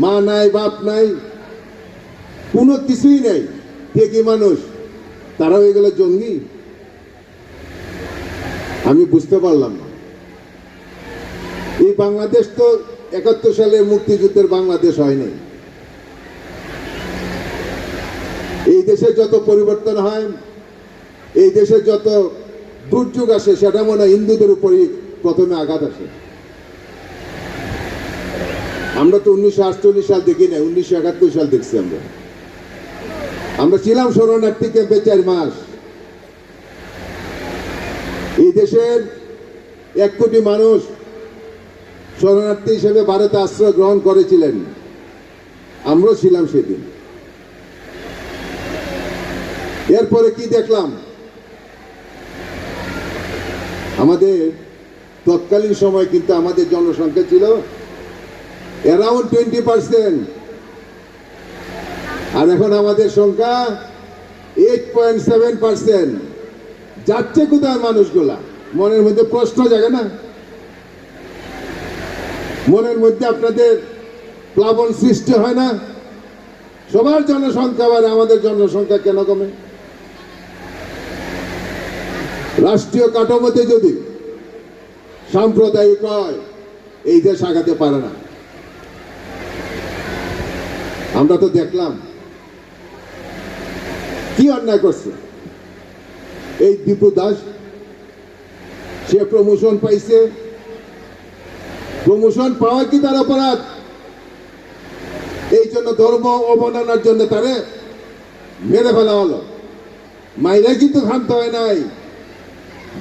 মা নাই, বাপ নাই, কোনো কিছুই নেই, ঠিকই মানুষ, তারা হয়ে গেল জঙ্গি। আমি বুঝতে পারলাম না। এই বাংলাদেশ তো 71 সালে মুক্তিযুদ্ধের বাংলাদেশ হয়নি। এই দেশে যত পরিবর্তন হয়, এই দেশে যত দুর্যোগ আসে, সেটা মনে হয় হিন্দুদের উপরই প্রথমে আঘাত আসে। আমরা তো 1948 সাল দেখি না, 1971 সাল দেখছি। আমরা ছিলাম শরণার্থী ক্যাম্পে 4 মাস। এই দেশের 1 কোটি মানুষ শরণার্থী হিসেবে ভারতে আশ্রয় গ্রহণ করেছিলেন, আমরাও ছিলাম সেদিন। এরপরে কি দেখলাম? আমাদের তৎকালীন সময় কিন্তু আমাদের জনসংখ্যা ছিল অ্যারাউন্ড 20%, আর এখন আমাদের সংখ্যা 8.7%। যাচ্ছে কোথায় মানুষগুলা? মনের মধ্যে প্রশ্ন জাগে না? মনের মধ্যে আপনাদের প্লাবন সৃষ্টি হয় না? সবার জনসংখ্যা বাড়ে, আমাদের জনসংখ্যা কেন কমে? রাষ্ট্রীয় কাঠামোতে যদি সাম্প্রদায়িক হয়, এই দেশ আগাতে পারে না। আমরা তো দেখলাম কি অন্যায় করছে এই দীপু দাস। সে প্রমোশন পাইছে, প্রমোশন পাওয়া কি তার অপরাধ? এই জন্য ধর্ম অবমাননার জন্য তারে মেরে ফেলা হলো। মাইনে কিন্তু ক্ষান্ত হয় নাই।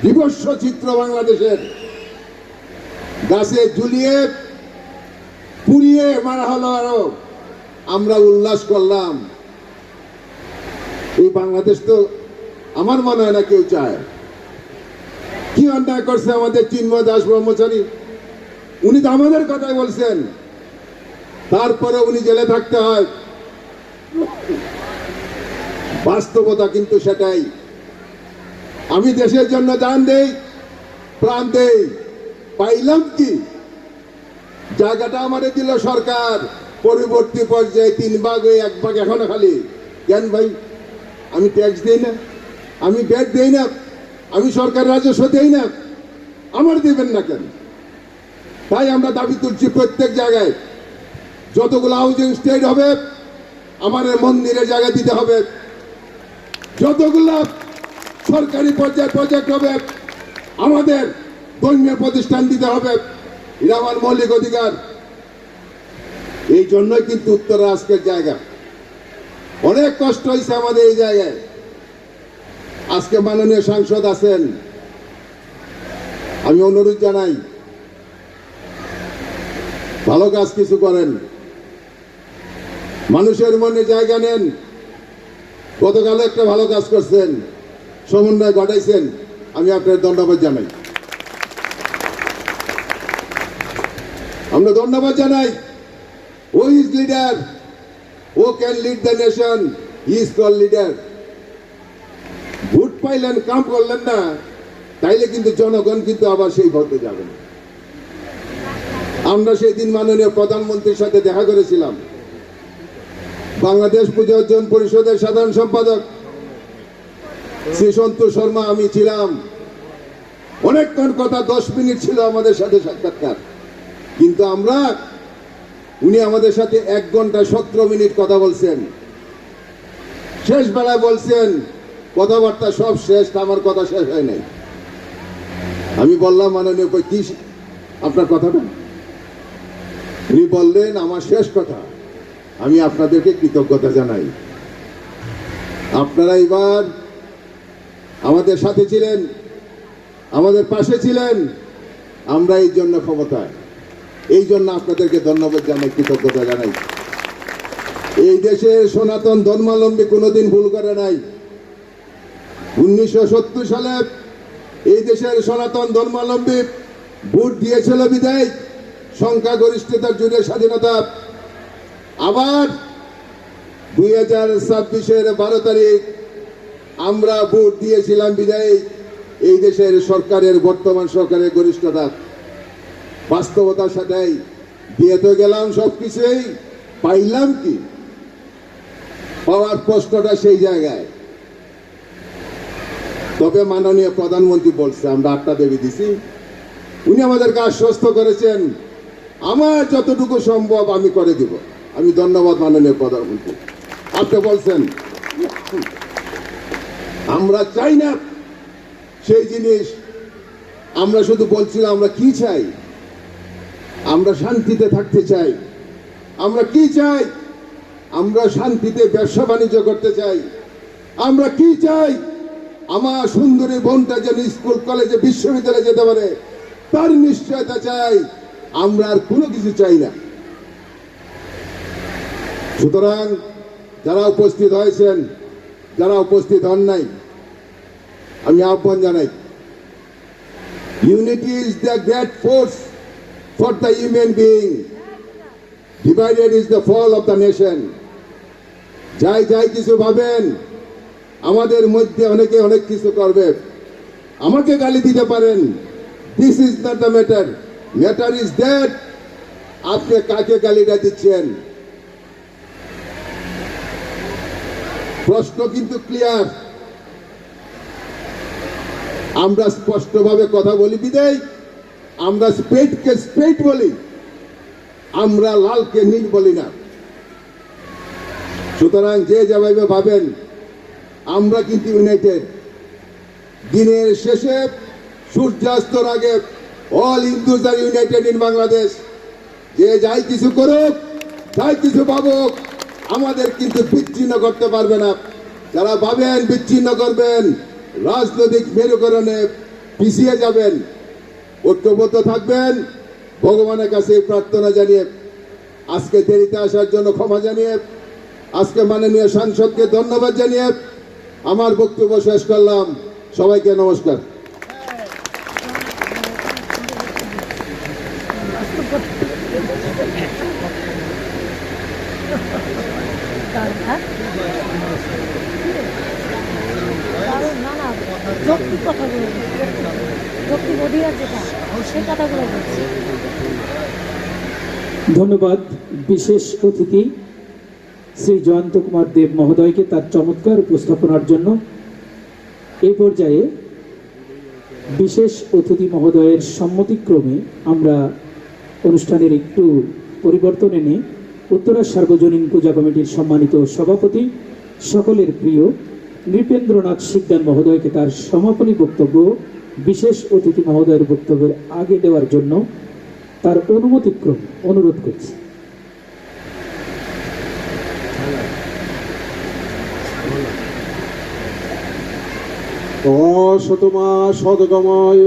বিভৎস চিত্র বাংলাদেশের, গাছে ঝুলিয়ে পুড়িয়ে মারা হলো। আরো আমরা উল্লাস করলাম। এই বাংলাদেশ তো আমার মনে হয় না কেউ চায়। কি অন্যায় করছে আমাদের চিন্ময় দাস ব্রহ্মচারী, উনি তো আমাদের কথাই বলছেন, তারপরে উনি জেলে থাকতে হয়। বাস্তবতা কিন্তু সেটাই। আমি দেশের জন্য জান দেই, প্রাণ দেই, পাইলাম কি? জায়গাটা আমাদের দিল সরকার, পরবর্তী পর্যায়ে 3 ভাগ হয়ে 1 ভাগ এখনো খালি। কেন ভাই? আমি ট্যাক্স দেই না, আমি ব্যাট দেই না, আমি সরকার রাজস্ব দেই না, আমার দেবেন না কেন? তাই আমরা দাবি তুলছি প্রত্যেক জায়গায় যতগুলো হাউজিং স্টেট হবে আমাদের মন্দিরের জায়গা দিতে হবে, যতগুলো সরকারি পর্যায়ে প্রজেক্ট হবে আমাদের ধর্মীয় প্রতিষ্ঠান দিতে হবে। এটা আমার মৌলিক অধিকার। এই জন্যই কিন্তু উত্তরে আজকের জায়গা। অনেক কষ্ট হয়েছে আমাদের এই জায়গায়। আজকে মাননীয় সাংসদ আছেন, আমি অনুরোধ জানাই ভালো কাজ কিছু করেন, মানুষের মনে জায়গা নেন। গতকালে একটা ভালো কাজ করছেন, সমন্বয় ঘটাইছেন, আমি আপনার ধন্যবাদ জানাই। আমরা ধন্যবাদ জানাই। ও ইজ লিডার, ও can lead the nation, he is call leader. Vote পাইলেন, কাম করলেন না, তাইলে কিন্তু জনগণ কিন্তু আবার সেই ভোটে যাবে না। আমরা সেদিন মাননীয় প্রধানমন্ত্রীর সাথে দেখা করেছিলাম। বাংলাদেশ পূজা অর্জন পরিষদের সাধারণ সম্পাদক শ্রী সন্তোষ শর্মা, আমি ছিলাম। অনেকক্ষণ কথা, 10 মিনিট ছিল আমাদের সাথে সাক্ষাৎকার, কিন্তু উনি আমাদের সাথে 1 ঘন্টা 17 মিনিট কথা বলছেন। শেষ বেলায় বলছেন কথাবার্তা সব শেষ, আমার কথা শেষ হয় নাই। আমি বললাম মাননীয় আপনার কথাটা? উনি বললেন আমার শেষ কথা, আমি আপনাদেরকে কৃতজ্ঞতা জানাই। আপনারা এবার আমাদের সাথে ছিলেন, আমাদের পাশে ছিলেন, আমরা এই জন্য ক্ষমতায়, এই জন্য আপনাদেরকে ধন্যবাদ জানাই, কৃতজ্ঞতা জানাই। এই দেশের সনাতন ধর্মাবলম্বী কোনোদিন ভুল করে নাই। 1970 সালে এই দেশের সনাতন ধর্মাবলম্বী ভোট দিয়েছিল বিদায় সংখ্যাগরিষ্ঠতার জুড়ে স্বাধীনতা। আবার 2026-এর 12 তারিখ আমরা ভোট দিয়েছিলাম বিদায় এই দেশের সরকারের, বর্তমান সরকারের গরিষ্ঠতা। বাস্তবতার সাথে দিয়ে তো গেলাম সবকিছুই, পাইলাম কি? পাওয়ার প্রশ্নটা সেই জায়গায়। তবে মাননীয় প্রধানমন্ত্রী বলছে আমরা 8টা দেবী দিছি, উনি আমাদেরকে আশ্বস্ত করেছেন আমার যতটুকু সম্ভব আমি করে দিব। আমি ধন্যবাদ মাননীয় প্রধানমন্ত্রী। আপনি বলছেন আমরা চাই না সেই জিনিস, আমরা শুধু বলছিলাম আমরা কি চাই, আমরা শান্তিতে থাকতে চাই। আমরা কি চাই? আমরা শান্তিতে ব্যবসা বাণিজ্য করতে চাই। আমরা কি চাই? আমার সুন্দরী বোনটা যেন স্কুল কলেজে বিশ্ববিদ্যালয়ে যেতে পারে, তার নিশ্চয়তা চাই। আমরা আর কোনো কিছু চাই না। সুতরাং যারা উপস্থিত হয়েছেন, যারা উপস্থিত হন নাই, আমি আহ্বান জানাই, unity is the great force for the human being, divided is the fall of the nation. যাই যাই কিছু ভাবেন, আমাদের মধ্যে অনেকে অনেক কিছু করবে, আমাকে গালি দিতে পারেন, this is not the matter. Matter is that আপনি কাকে গালিটা দিচ্ছেন। প্রশ্ন কিন্তু ক্লিয়ার। আমরা স্পষ্টভাবে কথা বলি বিদায় আমরা স্পেডকে স্পেড বলি, আমরা লালকে নীল বলি না। সুতরাং যে যেভাবে ভাবেন, আমরা কিন্তু ইউনাইটেড। দিনের শেষে সূর্যাস্তর আগে all Hindus are united in Bangladesh. যে যাই কিছু করুক, যাই কিছু ভাবুক, আমাদের কিন্তু বিচ্ছিন্ন করতে পারবে না। যারা ভাবেন বিচ্ছিন্ন করবেন, রাজনৈতিক মেরুকরণে পিছিয়ে যাবেন। ঐক্যবদ্ধ থাকবেন। ভগবানের কাছে প্রার্থনা জানিয়ে, আজকে দেরিতে আসার জন্য ক্ষমা জানিয়ে, আজকে মাননীয় সাংসদকে ধন্যবাদ জানিয়ে আমার বক্তব্য শেষ করলাম। সবাইকে নমস্কার। ধন্যবাদ বিশেষ অতিথি শ্রী জয়ন্ত কুমার দেব মহোদয়কে তার চমৎকার উপস্থাপনার জন্য। এই পর্যায়ে বিশেষ অতিথি মহোদয়ের সম্মতিক্রমে আমরা অনুষ্ঠানের একটু পরিবর্তন এনে উত্তরা সার্বজনীন পূজা কমিটির সম্মানিত সভাপতি, সকলের প্রিয় নৃপেন্দ্রনাথ সিকদার মহোদয়কে তার সমাপনী বক্তব্য বিশেষ অতিথি মহোদয়ের বক্তব্যের আগে দেওয়ার জন্য তার অনুমতিক্রমে অনুরোধ করছি। অশতমা সদগময়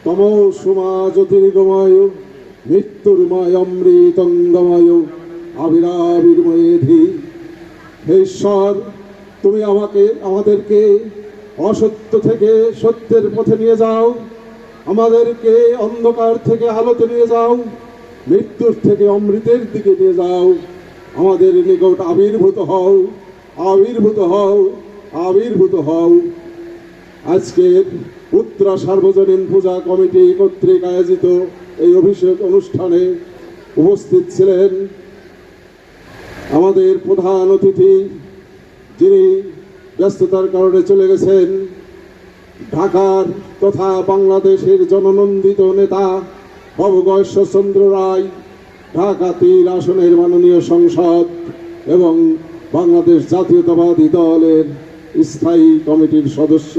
তমসুমা জ্যোতির্গময় মৃত্যুর্ময় অমৃতঙ্গময় আবিরাবির্ময়েধি। হে ঈশ্বর, তুমি আমাদেরকে অসত্য থেকে সত্যের পথে নিয়ে যাও, আমাদেরকে অন্ধকার থেকে আলোতে নিয়ে যাও, মৃত্যুর থেকে অমৃতের দিকে নিয়ে যাও। আমাদের নিকট আবির্ভূত হও, আবির্ভূত হও, আবির্ভূত হও। আজকের উত্তরা সার্বজনীন পূজা কমিটি কর্তৃক আয়োজিত এই অভিষেক অনুষ্ঠানে উপস্থিত ছিলেন আমাদের প্রধান অতিথি, যিনি ব্যস্ততার কারণে চলে গেছেন, ঢাকার তথা বাংলাদেশের জননন্দিত নেতা ভবগয়েশ্বরচন্দ্র রায়, ঢাকা 3 আসনের মাননীয় সংসদ এবং বাংলাদেশ জাতীয়তাবাদী দলের স্থায়ী কমিটির সদস্য।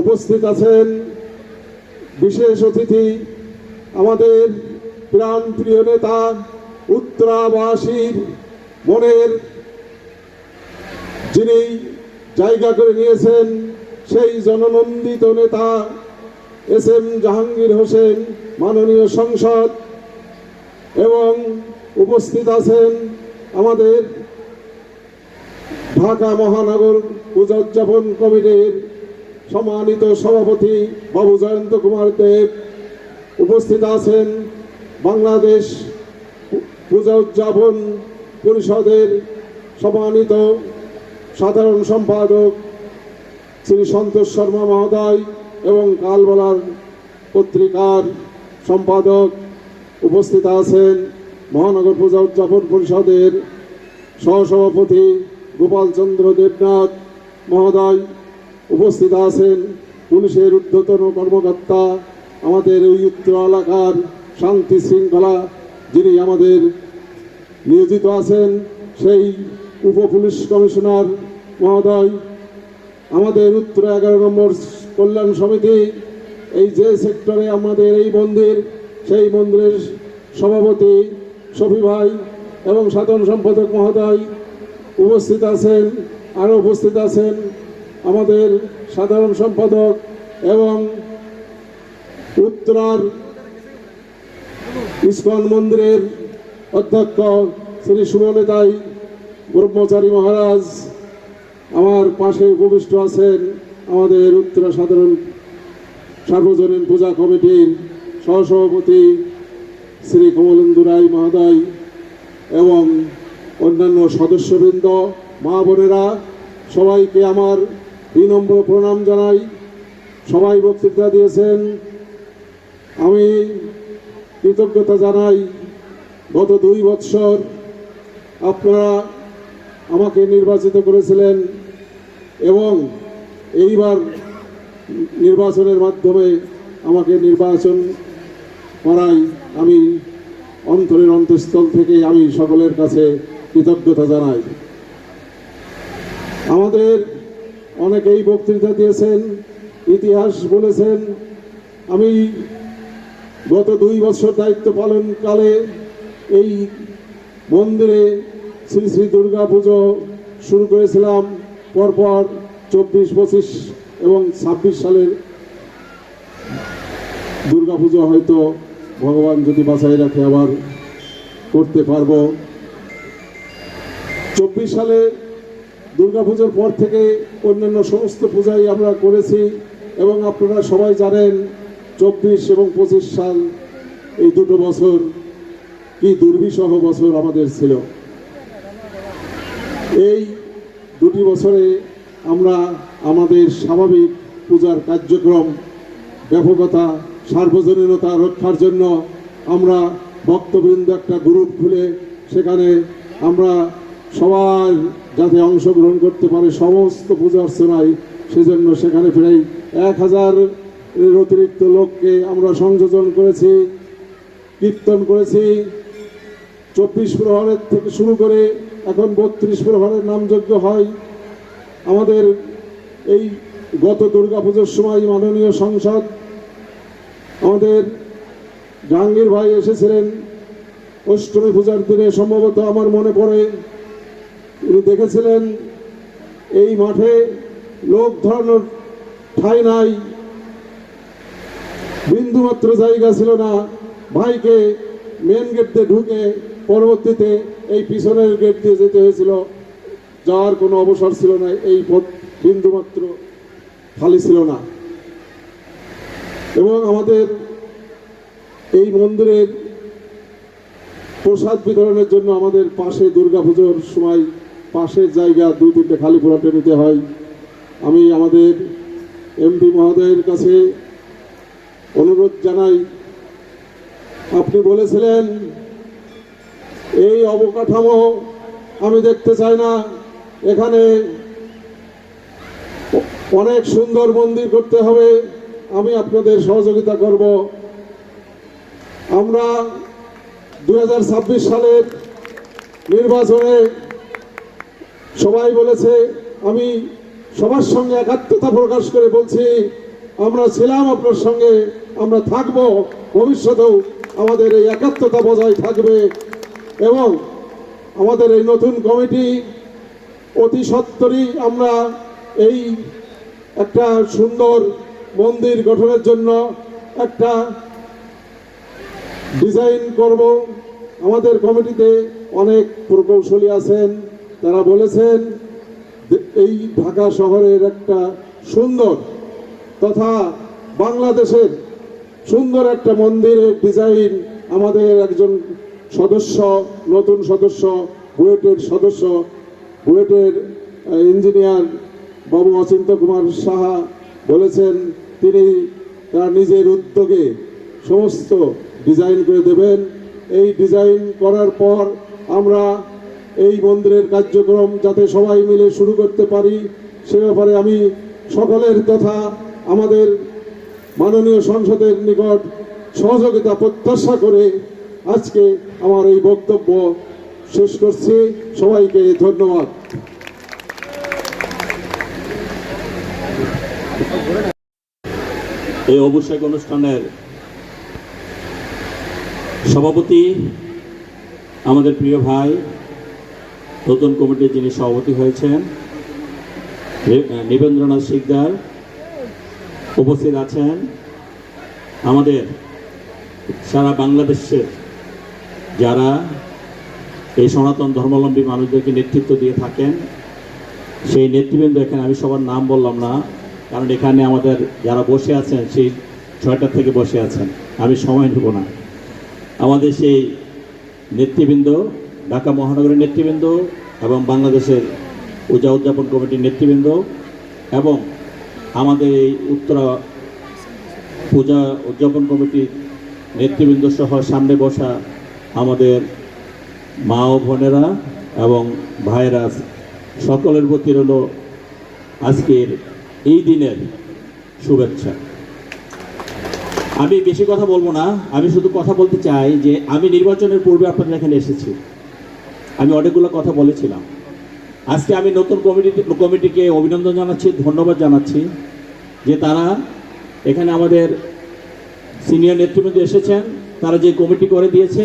উপস্থিত আছেন বিশেষ অতিথি আমাদের প্রাণপ্রিয় নেতা উত্তরাবাসীর মনের যিনি জায়গা করে নিয়েছেন সেই জননন্দিত নেতা এস.এম. জাহাঙ্গীর হোসেন মাননীয় সংসদ, এবং উপস্থিত আছেন আমাদের ঢাকা মহানগর পূজা উদযাপন কমিটির সম্মানিত সভাপতি বাবু জয়ন্ত কুমার দেব, উপস্থিত আছেন বাংলাদেশ পূজা উদযাপন পরিষদের সম্মানিত সাধারণ সম্পাদক শ্রী সন্তোষ শর্মা মহোদয় এবং কালবলার পত্রিকার সম্পাদক, উপস্থিত আছেন মহানগর পূজা উদযাপন পরিষদের সহসভাপতি গোপাল চন্দ্র দেবনাথ মহোদয়, উপস্থিত আছেন পুলিশের ঊর্ধ্বতন কর্মকর্তা, আমাদের ওই উত্তর এলাকার শান্তি শৃঙ্খলা যিনি আমাদের নিয়োজিত আছেন সেই উপ পুলিশ কমিশনার মহোদয়, আমাদের উত্তর 11 নম্বর কল্যাণ সমিতি, এই যে সেক্টরে আমাদের এই মন্দির সেই মন্দিরের সভাপতি শফি ভাই এবং সাধারণ সম্পাদক মহোদয় উপস্থিত আছেন। আরও উপস্থিত আছেন আমাদের সাধারণ সম্পাদক এবং উত্তরার ইস্কন মন্দিরের অধ্যক্ষ শ্রী শুভনেতাই ব্রহ্মচারী মহারাজ। আমার পাশে উপবিষ্ট আছেন আমাদের উত্তরা সাধারণ সার্বজনীন পূজা কমিটির সহসভাপতি শ্রী কমলেন্দু রায় মহোদয় এবং অন্যান্য সদস্যবৃন্দ, মা বোনেরা, সবাইকে আমার বিনম্র প্রণাম জানাই। সবাই বক্তৃতা দিয়েছেন, আমি কৃতজ্ঞতা জানাই। গত 2 বৎসর আপনারা আমাকে নির্বাচিত করেছিলেন এবং এইবার নির্বাচনের মাধ্যমে আমাকে নির্বাচন করাই আমি অন্তরের অন্তঃস্থল থেকে আমি সকলের কাছে কৃতজ্ঞতা জানাই। আমাদের অনেকেই বক্তৃতা দিয়েছেন, ইতিহাস বলেছেন। আমি গত 2 বছর দায়িত্ব পালনকালে এই মন্দিরে শ্রী শ্রী দুর্গা পুজো শুরু করেছিলাম, পরপর 24, 25 এবং 26 সালের দুর্গা পুজো হয়তো ভগবান যদি বাঁচাই রাখে আবার করতে পারবো। 24 সালে দুর্গা পুজোর পর থেকে অন্যান্য সমস্ত পূজাই আমরা করেছি এবং আপনারা সবাই জানেন 24 এবং 25 সাল এই 2 বছর কি দুর্বিষহ বছর আমাদের ছিল। এই 2 বছরে আমরা আমাদের স্বাভাবিক পূজার কার্যক্রম ব্যাপকতা সার্বজনীনতা রক্ষার জন্য আমরা ভক্তবৃন্দ একটা গ্রুপ খুলে সেখানে আমরা সবাই যাতে অংশগ্রহণ করতে পারে সমস্ত পূজা অর্চনায়, সেজন্য সেখানে প্রায় 1000-এর অতিরিক্ত লোককে আমরা সংযোজন করেছি, কীর্তন করেছি। 24 প্রহরের থেকে শুরু করে এখন 32 প্রহরের নামযজ্ঞ হয়। আমাদের এই গত দুর্গাপুজোর সময় মাননীয় সংসদ আমাদের জাহাঙ্গীর ভাই এসেছিলেন অষ্টমী পূজার দিনে, সম্ভবত আমার মনে পড়ে। উনি দেখেছিলেন এই মাঠে লোক ধরানোর ঠাঁই নাই, বিন্দুমাত্র জায়গা ছিল না। ভাইকে মেন গেট দিয়ে ঢুকে পরবর্তীতে এই পিছনের গেট দিয়ে যেতে হয়েছিল, যাওয়ার কোনো অবসর ছিল না, এই পথ বিন্দুমাত্র খালি ছিল না। এবং আমাদের এই মন্দিরের প্রসাদ বিতরণের জন্য আমাদের পাশে দুর্গাপুজোর সময় পাশের জায়গা 2-3টে খালি পুরাটে নিতে হয়। আমি আমাদের এমপি মহোদয়ের কাছে অনুরোধ জানাই, আপনি বলেছিলেন এই অবকাঠামো আমি দেখতে চাই না, এখানে অনেক সুন্দর মন্দির করতে হবে, আমি আপনাদের সহযোগিতা করব। আমরা 2026 সালের নির্বাচনে সবাই বলেছে, আমি সবার সঙ্গে একাত্মতা প্রকাশ করে বলছি আমরা ছিলাম আপনার সঙ্গে, আমরা থাকব, ভবিষ্যতেও আমাদের এই একাত্মতা বজায় থাকবে। এবং আমাদের এই নতুন কমিটি অতি সত্বরই আমরা এই একটা সুন্দর মন্দির গঠনের জন্য একটা ডিজাইন করব। আমাদের কমিটিতে অনেক প্রকৌশলী আছেন, তারা বলেছেন এই ঢাকা শহরের একটা সুন্দর তথা বাংলাদেশের সুন্দর একটা মন্দিরের ডিজাইন আমাদের একজন সদস্য, নতুন সদস্য, বুয়েটের ইঞ্জিনিয়ার বাবু অচিন্ত কুমার সাহা বলেছেন তিনি তার নিজের উদ্যোগে সমস্ত ডিজাইন করে দেবেন। এই ডিজাইন করার পর আমরা এই মন্দিরের কার্যক্রম যাতে সবাই মিলে শুরু করতে পারি সে ব্যাপারে আমি সকলের তথা আমাদের মাননীয় সংসদের নিকট সহযোগিতা প্রত্যাশা করে আজকে আমার এই বক্তব্য শেষ করছি। সবাইকে ধন্যবাদ। এই অভিষেক অনুষ্ঠানের সভাপতি আমাদের প্রিয় ভাই, নতুন কমিটির যিনি সভাপতি হয়েছেন নিবেন্দ্রনাথ শিকদার উপস্থিত আছেন। আমাদের সারা বাংলাদেশের যারা এই সনাতন ধর্মাবলম্বী মানুষদেরকে নেতৃত্ব দিয়ে থাকেন সেই নেতৃবৃন্দ, এখানে আমি সবার নাম বললাম না কারণ এখানে আমাদের যারা বসে আছেন সেই 6টা থেকে বসে আছেন, আমি সময় নেব না। আমাদের সেই নেতৃবৃন্দ, ঢাকা মহানগরের নেতৃবৃন্দ এবং বাংলাদেশের পূজা উদযাপন কমিটির নেতৃবৃন্দ এবং আমাদের এই উত্তরা পূজা উদযাপন কমিটির নেতৃবৃন্দ সহ সামনে বসা আমাদের মা ও বোনেরা এবং ভাইয়েরা, সকলের প্রতি রইল আজকের এই দিনের শুভেচ্ছা। আমি বেশি কথা বলবো না, আমি শুধু কথা বলতে চাই যে আমি নির্বাচনের পূর্বে আপনাদের এখানে এসেছি, আমি অনেকগুলো কথা বলেছিলাম। আজকে আমি নতুন কমিটিকে অভিনন্দন জানাচ্ছি, ধন্যবাদ জানাচ্ছি যে তারা এখানে আমাদের সিনিয়র নেতৃবৃন্দ এসেছেন, তারা যে কমিটি করে দিয়েছে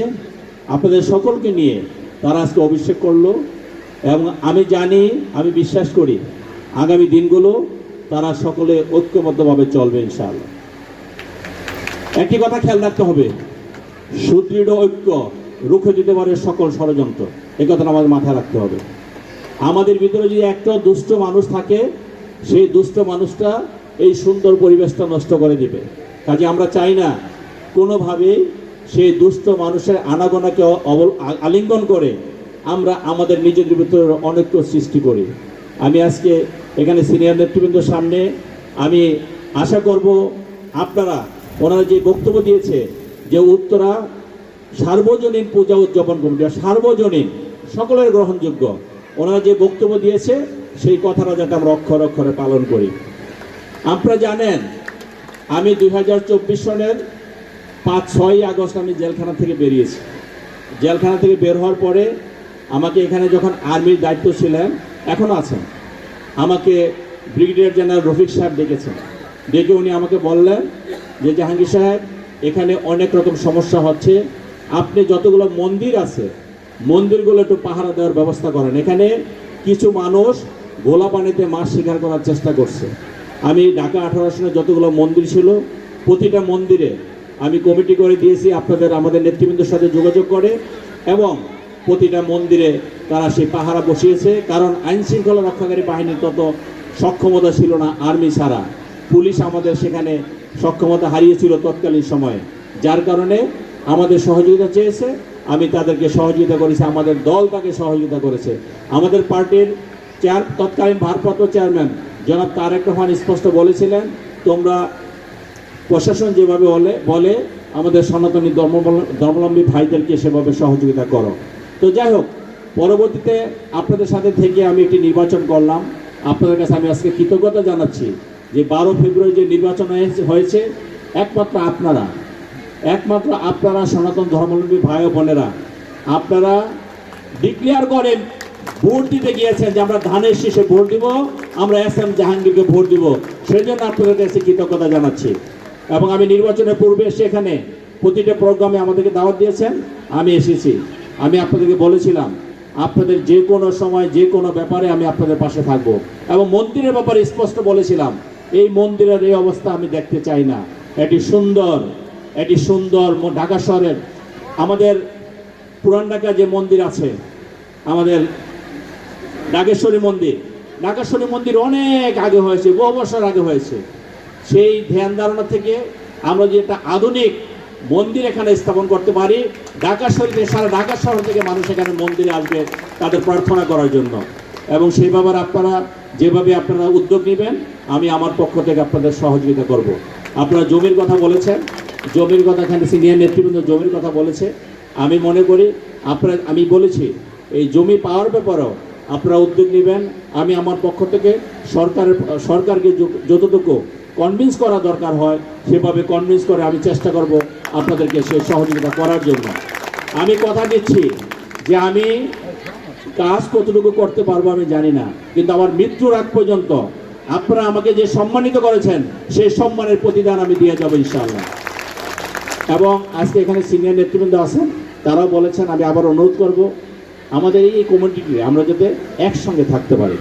আপনাদের সকলকে নিয়ে তারা আজকে অভিষেক করলো এবং আমি জানি, আমি বিশ্বাস করি আগামী দিনগুলো তারা সকলে ঐক্যবদ্ধভাবে চলবে ইনশাআল্লাহ। একটি কথা খেয়াল রাখতে হবে, সুদৃঢ় ঐক্য রুখে দিতে পারে সকল ষড়যন্ত্র, এই কথাটা আমাদের মাথায় রাখতে হবে। আমাদের ভিতরে যদি একটা দুষ্ট মানুষ থাকে সেই দুষ্ট মানুষটা এই সুন্দর পরিবেশটা নষ্ট করে দিবে। কাজে আমরা চাই না কোনোভাবেই সেই দুষ্ট মানুষের আনাগোনাকে আলিঙ্গন করে আমরা আমাদের নিজেদের ভিতরে অনৈক্য সৃষ্টি করি। আমি আজকে এখানে সিনিয়র নেতৃবৃন্দের সামনে আমি আশা করব আপনারা, ওনারা যে বক্তব্য দিয়েছে যে উত্তরা সার্বজনীন পূজা উদযাপন কমিটি, সার্বজনীন সকলের গ্রহণযোগ্য, ওনারা যে বক্তব্য দিয়েছে সেই কথাটা যাতে আমরা অক্ষরে অক্ষরে পালন করি। আপনারা জানেন আমি 2024 সনের 5-6 আগস্ট আমি জেলখানা থেকে বেরিয়েছি। জেলখানা থেকে বের হওয়ার পরে আমাকে এখানে যখন আর্মির দায়িত্ব ছিলেন, এখনও আছেন, আমাকে ব্রিগেডিয়ার জেনারেল রফিক সাহেব ডেকেছেন। ডেকে উনি আমাকে বললেন যে জাহাঙ্গীর সাহেব এখানে অনেক রকম সমস্যা হচ্ছে, আপনি যতগুলো মন্দির আছে মন্দিরগুলো একটু পাহারা দেওয়ার ব্যবস্থা করেন। এখানে কিছু মানুষ গোলা পানিতে মাছ শিকার করার চেষ্টা করছে। আমি ঢাকা 18 সনে যতগুলো মন্দির ছিল প্রতিটা মন্দিরে আমি কমিটি করে দিয়েছি আপনাদের আমাদের নেতৃবৃন্দের সাথে যোগাযোগ করে, এবং প্রতিটা মন্দিরে তারা সেই পাহারা বসিয়েছে। কারণ আইন শৃঙ্খলা রক্ষাকারী বাহিনীর তত সক্ষমতা ছিল না আর্মি ছাড়া, পুলিশ আমাদের সেখানে সক্ষমতা হারিয়েছিল তৎকালীন সময়ে, যার কারণে আমাদের সহযোগিতা চেয়েছে, আমি তাদেরকে সহযোগিতা করেছি, আমাদের দল তাকে সহযোগিতা করেছে। আমাদের পার্টির তৎকালীন ভারপ্রাপ্ত চেয়ারম্যান জনাব তারেক রহমান স্পষ্ট বলেছিলেন, তোমরা প্রশাসন যেভাবে বলে আমাদের সনাতনী ধর্মাবলম্বী ভাইদেরকে সেভাবে সহযোগিতা করো। তো যাই হোক, পরবর্তীতে আপনাদের সাথে থেকে আমি একটি নির্বাচন করলাম। আপনাদের কাছে আমি আজকে কৃতজ্ঞতা জানাচ্ছি যে 12 ফেব্রুয়ারি যে নির্বাচন হয়েছে একমাত্র আপনারা সনাতন ধর্মাবলম্বী ভাই ও বোনেরা আপনারা ডিক্লেয়ার করেন, ভোট দিতে গিয়েছেন যে আমরা ধানের শীষে ভোট দিব, আমরা এস এম জাহাঙ্গীরকে ভোট দিব। সেই জন্য আপনাদের কাছে কৃতজ্ঞতা জানাচ্ছি। এবং আমি নির্বাচনের পূর্বে সেখানে প্রতিটা প্রোগ্রামে আমাদেরকে দাওয়াত দিয়েছেন, আমি এসেছি। আমি আপনাদেরকে বলেছিলাম আপনাদের যে কোনো সময় যে কোনো ব্যাপারে আমি আপনাদের পাশে থাকবো, এবং মন্দিরের ব্যাপারে স্পষ্ট বলেছিলাম এই মন্দিরের এই অবস্থা আমি দেখতে চাই না। এটি সুন্দর ঢাকা শহরের আমাদের পুরান ঢাকা যে মন্দির আছে, আমাদের নাগেশ্বরী মন্দির অনেক আগে হয়েছে, বহু বছর আগে হয়েছে। সেই ধ্যান ধারণা থেকে আমরা যে একটা আধুনিক মন্দির এখানে স্থাপন করতে পারি, ঢাকা শহরে সারা ঢাকা শহর থেকে মানুষ এখানে মন্দিরে আসবে তাদের প্রার্থনা করার জন্য। এবং সেই ব্যাপারে আপনারা যেভাবে আপনারা উদ্যোগ নেবেন, আমি আমার পক্ষ থেকে আপনাদের সহযোগিতা করব। আপনারা জমির কথা বলেছেন, জমির কথা এখানে সিনিয়র নেতৃবৃন্দ জমির কথা বলেছে। আমি মনে করি আমি বলেছি এই জমি পাওয়ার ব্যাপারেও আপনারা উদ্যোগ নেবেন। আমি আমার পক্ষ থেকে সরকারকে যতটুকু কনভিন্স করা দরকার হয় সেভাবে কনভিন্স করে আমি চেষ্টা করব আপনাদেরকে সেই সহযোগিতা করার জন্য। আমি কথা দিচ্ছি যে আমি কাজ কতটুকু করতে পারবো আমি জানি না, কিন্তু আমার মৃত্যুর আগ পর্যন্ত আপনারা আমাকে যে সম্মানিত করেছেন সেই সম্মানের প্রতিদান আমি দিয়ে যাবো ইনশাআল্লাহ। এবং আজকে এখানে সিনিয়র নেতৃবৃন্দ আছেন, তারাও বলেছেন, আমি আবার অনুরোধ করব আমাদের এই কমিউনিটিতে আমরা যাতে একসঙ্গে থাকতে পারি।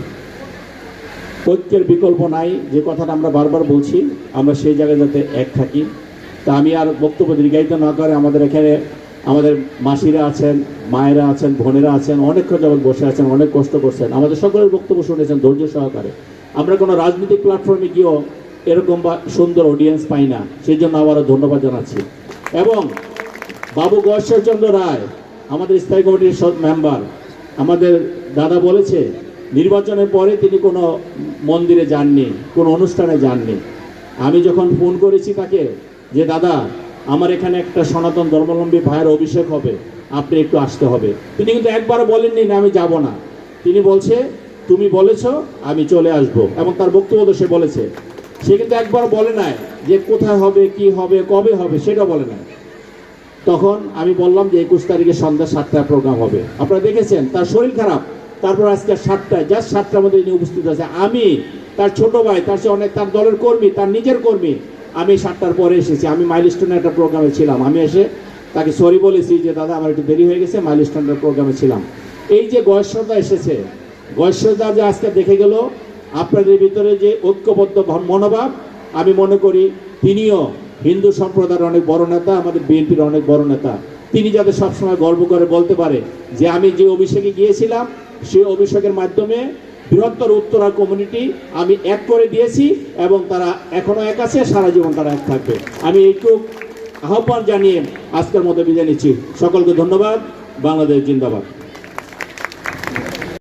ঐক্যের বিকল্প নাই, যে কথাটা আমরা বারবার বলছি, আমরা সেই জায়গায় যাতে এক থাকি। তা আমি আর বক্তব্য দীর্ঘায়িত না করে আমাদের এখানে আমাদের মাসিরা আছেন, মায়েরা আছেন, বোনেরা আছেন, অনেকক্ষণ যাবত বসে আছেন, অনেক কষ্ট করছেন, আমাদের সকলের বক্তব্য শুনেছেন ধৈর্য সহকারে। আমরা কোনো রাজনৈতিক প্ল্যাটফর্মে গিয়েও এরকম সুন্দর অডিয়েন্স পাই না, সেই জন্য আবারও ধন্যবাদ জানাচ্ছি। এবং বাবু গয়েশ্বরচন্দ্র রায় আমাদের স্থায়ী কমিটির মেম্বার, আমাদের দাদা বলেছে নির্বাচনের পরে তিনি কোনো মন্দিরে যাননি, কোনো অনুষ্ঠানে যাননি। আমি যখন ফোন করেছি তাকে যে দাদা আমার এখানে একটা সনাতন ধর্মাবলম্বী ভাইয়ের অভিষেক হবে, আপনি একটু আসতে হবে, তিনি কিন্তু একবারও বলেননি না আমি যাব না। তিনি বলছে তুমি বলেছো আমি চলে আসব, এবং তার বক্তব্য তো সে বলেছে। সে কিন্তু একবার বলে নাই যে কোথায় হবে, কি হবে, কবে হবে, সেটা বলে নাই। তখন আমি বললাম যে 21 তারিখে সন্ধ্যা 7টায় প্রোগ্রাম হবে। আপনারা দেখেছেন তার শরীর খারাপ, তারপর আজকে 7টায়, জাস্ট 7টার মধ্যে তিনি উপস্থিত আছে। আমি তার ছোট ভাই, তার চেয়ে অনেক, তার দলের কর্মী, তার নিজের কর্মী, আমি 7টার পরে এসেছি। আমি মাইলস্টোনে একটা প্রোগ্রামে ছিলাম, আমি এসে তাকে সরি বলেছি যে দাদা আমার একটু দেরি হয়ে গেছে, মাইলস্টোনের প্রোগ্রামে ছিলাম। এই যে গয়েশ্বরদা এসেছে, গয়েশ্বরদা যে আজকে দেখে গেল আপনাদের ভিতরে যে ঐক্যবদ্ধ মনোভাব, আমি মনে করি তিনিও হিন্দু সম্প্রদায়ের অনেক বড় নেতা, আমাদের বিএনপির অনেক বড় নেতা। তিনি যাতে সবসময় গর্ব করে বলতে পারে যে আমি যে অভিষেকে গিয়েছিলাম সেই অভিষেকের মাধ্যমে বৃহত্তর উত্তরা কমিউনিটি আমি এক করে দিয়েছি, এবং তারা এখনো এক আছে, সারা জীবন তারা এক থাকবে। আমি একটু আহ্বান জানিয়ে আজকের মতো বিদায় নিচ্ছি। সকলকে ধন্যবাদ। বাংলাদেশ জিন্দাবাদ।